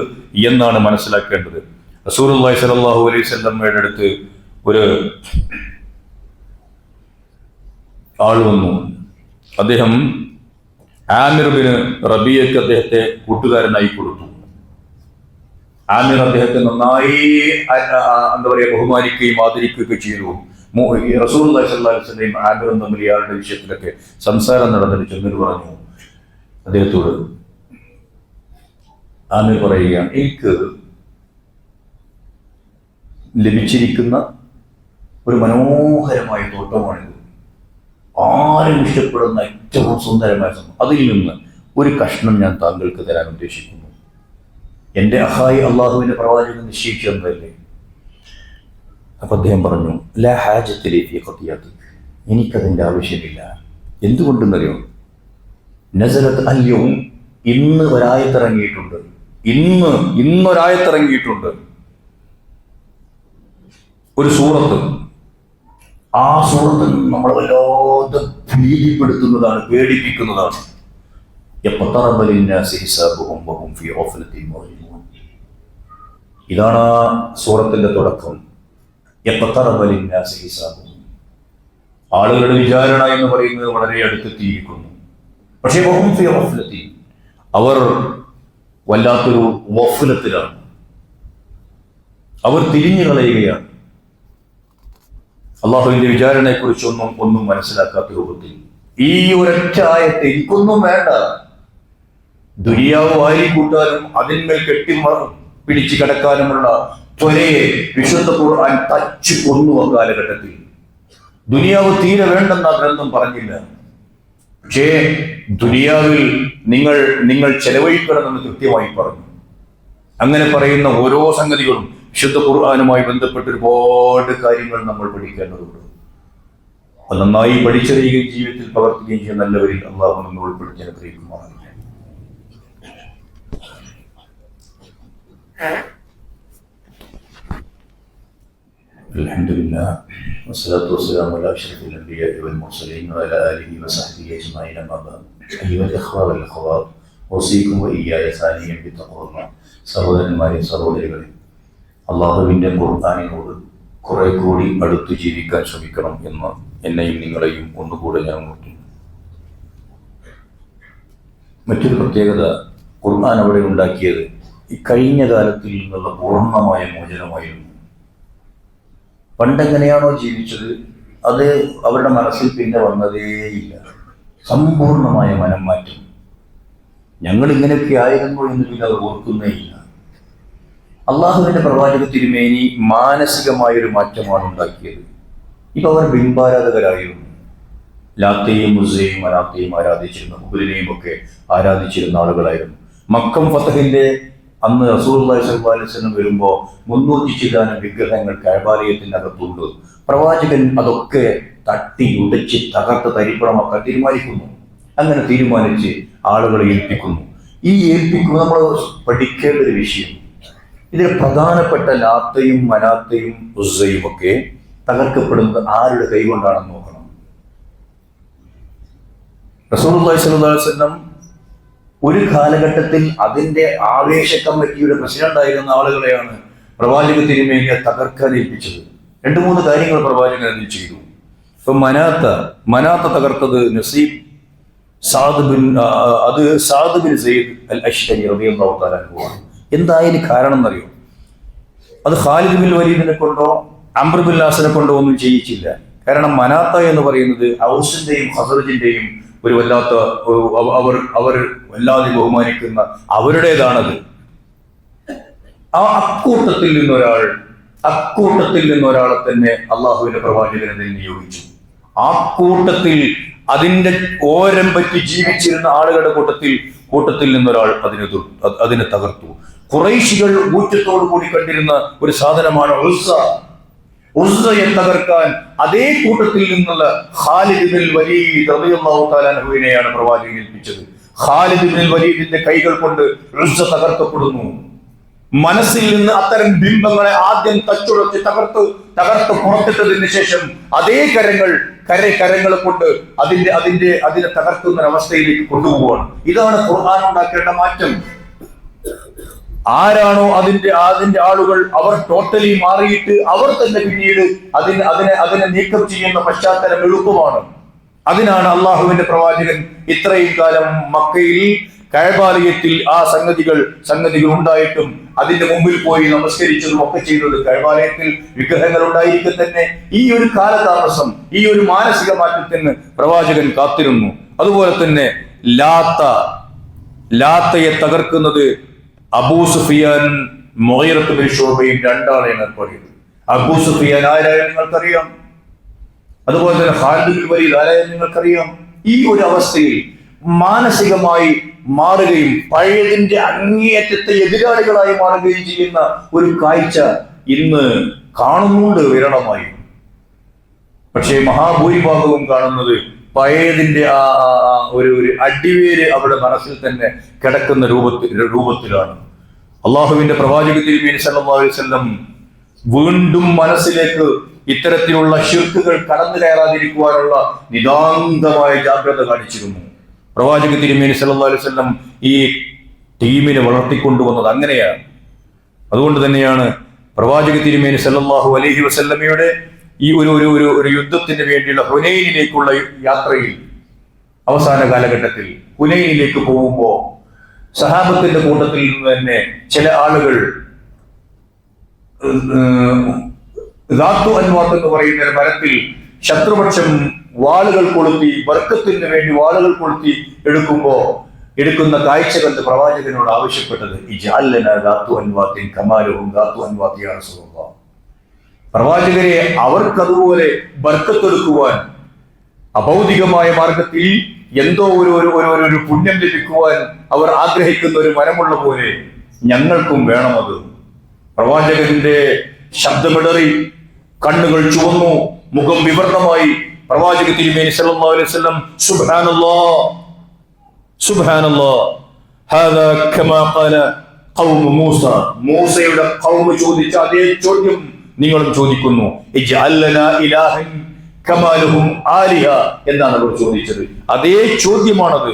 Speaker 1: എന്നാണ് മനസ്സിലാക്കേണ്ടത്. റസൂലുള്ളാഹി സ്വല്ലല്ലാഹു അലൈഹി വസല്ലമയുടെ അടുത്ത് ഒരു ആൾ വന്നു. അദ്ദേഹം ആമിർ ബിൻ റബിയക്ക് അദ്ദേഹത്തെ കൂട്ടുകാരനായി കൊടുത്തു. ആമിർ അദ്ദേഹത്തെ നന്നായി എന്താ പറയുക ബഹുമാനിക്കുകയും ആദരിക്കുകയൊക്കെ ചെയ്തു. റസൂലുള്ളാഹി സ്വല്ലല്ലാഹു അലൈഹി വസല്ലം ആമിറും തമ്മിൽ ഇയാളുടെ വിഷയത്തിലൊക്കെ സംസാരം നടന്നിട്ട് ചെന്നിട്ട് പറഞ്ഞു അദ്ദേഹത്തോട്, ആമിർ പറയുകയാണ്, എനിക്ക് ലഭിച്ചിരിക്കുന്ന ഒരു മനോഹരമായ തോട്ടമാണിത്, ആരും ഇഷ്ടപ്പെടുന്ന ഏറ്റവും സുന്ദരമായ സംഭവം, അതിൽ നിന്ന് ഒരു കഷ്ണം ഞാൻ താങ്കൾക്ക് തരാൻ ഉദ്ദേശിക്കുന്നു. എൻ്റെ അഹായി അള്ളാഹുവിന്റെ പ്രവാചകൻ നിശ്ചയിച്ചു തന്നതല്ലേ. അപ്പൊ അദ്ദേഹം പറഞ്ഞു, ലാ ഹാജത ലീ ഫീ ഖതിയതിക്, എനിക്കതിൻ്റെ ആവശ്യമില്ല. എന്തുകൊണ്ടെന്നറിയോ? നസലത് അൽ-യൗം, ഇന്ന് ഒരായത്തിറങ്ങിയിട്ടുണ്ട്, ഇന്നൊരായത്തിറങ്ങിയിട്ടുണ്ട്, ഒരു സൂറത്ത്. ആ സൂറത്ത് നമ്മളെ വല്ലാതെ ഭീതിപ്പെടുത്തുന്നതാണ്, പേടിപ്പിക്കുന്നതാണ്. ഇതാണ് ആ സൂറത്തിന്റെ തുടക്കം. ആളുകളുടെ വിചാരണ എന്ന് പറയുന്നത് വളരെ അടുത്തെത്തിയിരിക്കുന്നു. പക്ഷേ അവർ വല്ലാത്തൊരു വഫ്ലത്തിലാണ്, അവർ തിരിഞ്ഞു കളയുകയാണ്. അള്ളാഹുവിന്റെ വിചാരണയെ കുറിച്ചൊന്നും മനസ്സിലാക്കാത്ത രൂപത്തിൽ ഈ ഒരൊറ്റ ആയത്തെ എനിക്കൊന്നും വേണ്ട, ദുനിയാവ് വാരിക്കൂട്ടാനും അതിന്മേൽ പിടിച്ചു കിടക്കാനുമുള്ള ത്വരയെ വിശുദ്ധ ഖുർആൻ തച്ചു കൊന്നു. ആ കാലഘട്ടത്തിൽ ദുനിയാവ് തീരെ വേണ്ടെന്ന ഗ്രന്ഥം പറഞ്ഞില്ല. പക്ഷേ ദുനിയാവിൽ നിങ്ങൾ ചെലവഴിക്കണമെന്ന് കൃത്യമായി പറഞ്ഞു. അങ്ങനെ പറയുന്ന ഓരോ സംഗതികളും വിശുദ്ധ ഖുർആനുമായി ബന്ധപ്പെട്ട് ഒരുപാട് കാര്യങ്ങൾ നമ്മൾ പഠിക്കേണ്ടതുണ്ട്. അത് നന്നായി പഠിച്ചറിയുകയും ജീവിതത്തിൽ പ്രവർത്തിക്കുകയും ചെയ്യുന്ന നല്ലവരിൽ അള്ളാഹു നമ്മെ ഉൾപ്പെടുത്തി അനുഗ്രഹിക്കുമാറാകട്ടെ. അൽഹംദുലില്ലാഹ് വസ്സലാത്തു വസ്സലാമു അലാ അഷ്റഫിൽ അൻബിയാഇ വൽ മുർസലീൻ വഅലാ ആലിഹി വസഹ്ബിഹി അജ്മഈൻ. അമ്മാ ബഅദ്. അയ്യുഹൽ ഇഖ്വാ വൽ അഖ്വാത്ത് വസീകും വഇയ്യായ സാനിയൻ ബിത്തഖ്വല്ലാഹ്. സഹോദരന്മാരെ, സഹോദരികളെ, അള്ളാഹുവിന്റെ ഖുർആനിനോട് കുറെ കൂടി അടുത്ത് ജീവിക്കാൻ ശ്രമിക്കണം എന്ന് എന്നെയും നിങ്ങളെയും ഒന്നുകൂടെ ഞാൻ ഓർക്കുന്നു. മറ്റൊരു പ്രത്യേകത ഖുർആൻ അവിടെ ഉണ്ടാക്കിയത് ഈ കഴിഞ്ഞ കാലത്തിൽ നിന്നുള്ള പൂർണ്ണമായ മോചനമായിരുന്നു. പണ്ടെങ്ങനെയാണോ ജീവിച്ചത് അത് അവരുടെ മനസ്സിൽ പിന്നെ വന്നതേയില്ല. സമ്പൂർണമായ മനം മാറ്റം. ഞങ്ങൾ ഇങ്ങനെയൊക്കെ ആയിരുന്നു എന്ന് പിന്നെ അവർ ഓർക്കുന്നേയില്ല. അള്ളാഹുവിന്റെ പ്രവാചക തിരുമേനി മാനസികമായൊരു മാറ്റമാണ് ഉണ്ടാക്കിയത്. ഇപ്പൊ അവർ ബിംബാരാധകരായിരുന്നു. ലാത്തയും മുസയും അനാത്തയും ആരാധിച്ചിരുന്ന, ഹുബലിനെയും ഒക്കെ ആരാധിച്ചിരുന്ന ആളുകളായിരുന്നു. മക്കം ഫതഹിന്റെ അന്ന് റസൂലുള്ളാഹി സ്വല്ലല്ലാഹു അലൈഹി വസല്ലം വരുമ്പോൾ 300 ചില്ലാനം വിഗ്രഹങ്ങൾ കഅബാലയത്തിന്റെ അകത്തുണ്ട്. പ്രവാചകൻ അതൊക്കെ തട്ടി ഉടച്ച് തകർത്ത് തരിപ്പണമാക്കാൻ തീരുമാനിക്കുന്നു. അങ്ങനെ തീരുമാനിച്ച് ആളുകളെ ഏൽപ്പിക്കുന്നു. ഈ ഏൽപ്പിക്കുമ്പോൾ നമ്മൾ പഠിക്കേണ്ട ഒരു വിഷയം, ഇതിൽ പ്രധാനപ്പെട്ട ലാത്തയും മനാത്തയും ഉസ്സയും ഒക്കെ തകർക്കപ്പെടുന്നത് ആരുടെ കൈകൊണ്ടാണെന്ന് നോക്കണം. റസൂലുള്ളാഹി സ്വല്ലല്ലാഹു അലൈഹി വസല്ലം ഒരു കാലഘട്ടത്തിൽ അതിന്റെ ആവേശ കമ്മിറ്റിയുടെ പ്രസിഡന്റ് ആയിരുന്ന ആളുകളെയാണ് പ്രവാചക തിരുമേനിയെ തകർക്കാൻ ഏൽപ്പിച്ചത്. 2-3 കാര്യങ്ങൾ പ്രവാചകൻ അതിൽ ചെയ്തു. ഇപ്പൊ മനാത്ത തകർത്തത് നസീബ് സാദ് ബിൻ സയ്യിദ് അൽ അശ്അരി റളിയല്ലാഹു തആല അൻഹു. എന്തായാലും കാരണം എന്നറിയോ? അത് ഖാലിദ് ബിൻ വലീദിനെ കൊണ്ടോ അംർ ബിൻ ആസിനെ കൊണ്ടോ ഒന്നും ചെയ്യിച്ചില്ല. കാരണം മനാത്ത എന്ന് പറയുന്നത് ഔസിന്റെയും ഖസറജിന്റെയും ഒരു വല്ലാത്ത അവർ വല്ലാതെ ബഹുമാനിക്കുന്ന അവരുടേതാണത്. അക്കൂട്ടത്തിൽ നിന്നൊരാളെ തന്നെ അള്ളാഹുവിന്റെ പ്രവാചകനെ നിയോഗിച്ചു. ആ കൂട്ടത്തിൽ അതിന്റെ ഓരം പറ്റി ജീവിച്ചിരുന്ന ആളുകളുടെ കൂട്ടത്തിൽ നിന്നൊരാൾ അതിനെ തകർത്തു. ഖുറൈശികൾ ഊറ്റത്തോടു കൂടി കണ്ടിരുന്ന ഒരു സാധനമാണ് ഉസ്സയെ തകർക്കാൻ അതേ കൂട്ടത്തിൽ നിന്നുള്ള ഖാലിദ് ബിൻ വലീദ് റളിയല്ലാഹു തആല അൻഹുവിനെയാണ് പ്രവാചകൻ ഏൽപ്പിച്ചത്. ഖാലിദ് ബിൻ വലീദിന്റെ കൈകൾ കൊണ്ട് ഉസ്സ തകർക്കപ്പെടുന്നു. മനസ്സിൽ നിന്ന് അത്തരം ബിംബങ്ങളെ ആദ്യം തച്ചുടച്ച് തകർത്ത് പുറത്തിട്ടതിന് ശേഷം അതേ കരങ്ങളെ കൊണ്ട് അതിനെ തകർക്കുന്ന അവസ്ഥയിലേക്ക് കൊണ്ടുപോവുകയാണ്. ഇതാണ് ഖുർആൻ ഉണ്ടാക്കേണ്ട മാറ്റം. ആരാണോ അതിന്റെ ആളുകൾ, അവർ ടോട്ടലി മാറിയിട്ട് അവർ തന്നെ പിന്നീട് അതിനെ നീക്കം ചെയ്യുന്ന പശ്ചാത്തലം എളുപ്പമാണ്. അതിനാണ് അള്ളാഹുവിന്റെ പ്രവാചകൻ ഇത്രയും കാലം മക്കയിൽ കഅബാലയത്തിൽ ആ സംഗതികൾ ഉണ്ടായിട്ടും അതിന്റെ മുമ്പിൽ പോയി നമസ്കരിച്ചതും ഒക്കെ ചെയ്തത്. കഅബാലയത്തിൽ വിഗ്രഹങ്ങൾ ഉണ്ടായിരിക്കും തന്നെ ഈ ഒരു കാലതാമസം, ഈ ഒരു മാനസിക മാറ്റത്തിന് പ്രവാചകൻ കാത്തിരുന്നു. അതുപോലെ തന്നെ ലാത്തയെ തകർക്കുന്നത് അബൂ സുഫിയാൻ മുഗീറത്ത് ബിൻ ശുഅബയും രണ്ടാളെയാണ് പറയുന്നത്. അബൂ സുഫിയാൻ ആരായാലും നിങ്ങൾക്കറിയാം, അതുപോലെ തന്നെ ഖാലിദ് ബിൻ വലീദ് ആരായാലും നിങ്ങൾക്കറിയാം. ഈ ഒരു അവസ്ഥയിൽ മാനസികമായി മാറുകയും പഴയതിന്റെ അങ്ങേയറ്റത്തെ എതിരാളികളായി മാറുകയും ചെയ്യുന്ന ഒരു കാഴ്ച ഇന്ന് കാണുന്നുണ്ട് വിരളമായി. പക്ഷേ മഹാഭൂരിഭാഗവും കാണുന്നത് പഴയതിന്റെ ഒരു അടിവേര് അവിടെ മനസ്സിൽ തന്നെ കിടക്കുന്ന രൂപത്തിലാണ്. അള്ളാഹുവിന്റെ പ്രവാചക തിരുമേനി സല്ലല്ലാഹു അലൈഹി വസല്ലം വീണ്ടും മനസ്സിലേക്ക് ഇത്തരത്തിലുള്ള ശിർക്കുകൾ കടന്നു കയറാതിരിക്കുവാനുള്ള നിതാന്തമായ ജാഗ്രത കാണിച്ചിരുന്നു. പ്രവാചക തിരുമേനി സല്ലല്ലാഹു അലൈഹി വസല്ലം ഈ ടീമിനെ വളർത്തിക്കൊണ്ടുവന്നത് അങ്ങനെയാണ്. അതുകൊണ്ട് തന്നെയാണ് പ്രവാചക തിരുമേനി സല്ലല്ലാഹു അലൈഹി വസല്ലമയുടെ ഈ ഒരു യുദ്ധത്തിന് വേണ്ടിയുള്ള ഹുനൈനിലേക്കുള്ള യാത്രയിൽ അവസാന കാലഘട്ടത്തിൽ ഹുനൈനിലേക്ക് പോകുമ്പോൾ സഹാബത്തിന്റെ കൂട്ടത്തിൽ നിന്ന് തന്നെ ചില ആളുകൾ ദാത്തു അൻവാത്ത് എന്ന് പറയുന്ന മരത്തിൽ ശത്രുപക്ഷം വാളുകൾ കൊളുത്തി ബർക്കത്തിന് വേണ്ടി വാളുകൾ കൊളുത്തി എടുക്കുന്ന കാഴ്ച കണ്ട് പ്രവാചകനോട് ആവശ്യപ്പെട്ടത് പ്രവാചകരെ അവർക്കതുപോലെ ബർക്കത്തെടുക്കുവാൻ, അഭൗതികമായ മാർഗത്തിൽ എന്തോ ഒരു പുണ്യം ലഭിക്കുവാൻ അവർ ആഗ്രഹിക്കുന്ന ഒരു മരമുള്ള പോലെ ഞങ്ങൾക്കും വേണമത്. പ്രവാചകന്റെ ശബ്ദമിടറി, കണ്ണുകൾ ചുവന്നു, മുഖം വിവർണമായി പ്രവാചക തിരുമേനി സല്ലല്ലാഹു അലൈഹി വസല്ലം സുബ്ഹാനല്ലാഹ് ഹാദാ കമാ ഖാല ഖൗമു മൂസയുടെ ഖൗമ് ചോദിച്ച അതേ ചോദ്യം നിങ്ങളും ചോദിക്കുന്നു. ഇജ്അൽ ലനാ ഇലാഹൻ കമാ ലഹും ആലിഹ എന്നാണ് അവർ ചോദിച്ചത്. അതേ ചോദ്യമാണത്.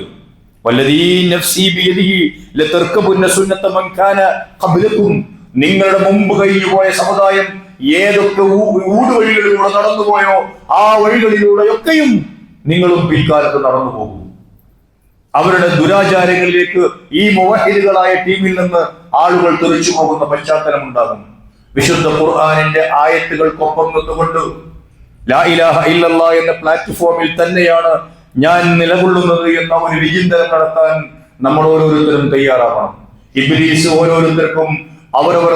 Speaker 1: വല്ലദീ നഫ്സി ബിയദിഹി ലതർകബുന്ന സുന്നത മൻ കാന ഖബ്ലകും, നിങ്ങളുടെ മുമ്പ് കഴിഞ്ഞുപോയ സമുദായം ഏതൊക്കെ ഊടുവഴികളിലൂടെ നടന്നുപോയോ ആ വഴികളിലൂടെയൊക്കെയും നിങ്ങളും പിൽക്കാലത്ത് നടന്നു പോകും. അവരുടെ ദുരാചാരങ്ങളിലേക്ക് ഈ മുവഹിദുകളായ ടീമിൽ നിന്ന് ആളുകൾ തെറിച്ചു പോകുന്ന പശ്ചാത്തലം ഉണ്ടാകും. വിശുദ്ധ ഖുർആനിന്റെ ആയത്തുകൾക്കൊപ്പം നിന്നുകൊണ്ട് ലാ ഇലാഹ ഇല്ലല്ലാഹ് എന്ന പ്ലാറ്റ്ഫോമിൽ തന്നെയാണ് ഞാൻ നിലകൊള്ളുന്നത് എന്ന ഒരു വിചിന്തനം നടത്താൻ നമ്മൾ ഓരോരുത്തരും തയ്യാറാവണം. ഇബ്ലീസ് ഓരോരുത്തർക്കും അവരവർ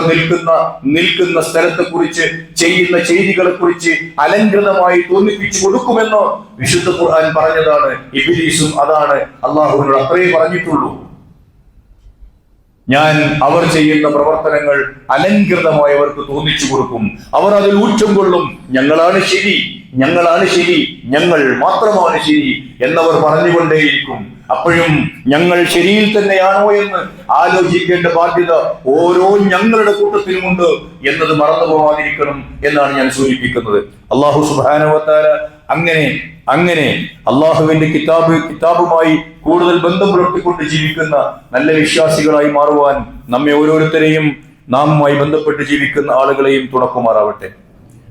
Speaker 1: നിൽക്കുന്ന സ്ഥലത്തെ കുറിച്ച്, ചെയ്യുന്ന ചെയ്തികളെ കുറിച്ച് അലങ്കൃതമായി തോന്നിപ്പിച്ചു കൊടുക്കുമെന്ന് വിശുദ്ധ ഖുർആൻ പറഞ്ഞതാണ്. ഇബ്ലീസും അതാണ് അള്ളാഹുവിനോട് അത്രേ പറഞ്ഞിട്ടുള്ളൂ. ഞാൻ അവർ ചെയ്യുന്ന പ്രവർത്തനങ്ങൾ അലങ്കൃതമായി അവർക്ക് തോന്നിച്ചു കൊടുക്കും. അവർ അതിൽ ഊറ്റം കൊള്ളും. ഞങ്ങളാണ് ശരി, ഞങ്ങൾ മാത്രമാണ് ശരി എന്നവർ പറഞ്ഞുകൊണ്ടേയിരിക്കും. അപ്പോഴും ഞങ്ങൾ ശരിയിൽ തന്നെയാണോ എന്ന് ആലോചിക്കേണ്ട ബാധ്യത ഓരോ ഞങ്ങളുടെ കൂട്ടത്തിലുമുണ്ട് എന്നത് മറന്നു പോകാതിരിക്കണം എന്നാണ് ഞാൻ സൂചിപ്പിക്കുന്നത്. അല്ലാഹു സുബ്ഹാനഹു വ തആല അങ്ങനെ അള്ളാഹുവിന്റെ കിതാബുമായി കൂടുതൽ ബന്ധം പുലർത്തിക്കൊണ്ട് ജീവിക്കുന്ന നല്ല വിശ്വാസികളായി മാറുവാൻ നമ്മെ ഓരോരുത്തരെയും നാമുമായി ബന്ധപ്പെട്ട് ജീവിക്കുന്ന ആളുകളെയും തുണക്കുമാറാവട്ടെ.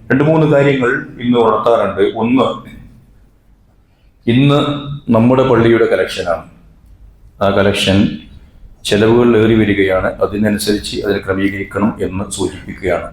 Speaker 1: 2-3 കാര്യങ്ങൾ ഇന്ന് ഉണർത്താറുണ്ട്. ഒന്ന്, ഇന്ന് നമ്മുടെ പള്ളിയുടെ കലക്ഷനാണ്. ആ കലക്ഷൻ ചെലവുകൾ ഏറി വരികയാണ്. അതിനനുസരിച്ച് അതിനെ ക്രമീകരിക്കണം എന്ന് സൂചിപ്പിക്കുകയാണ്.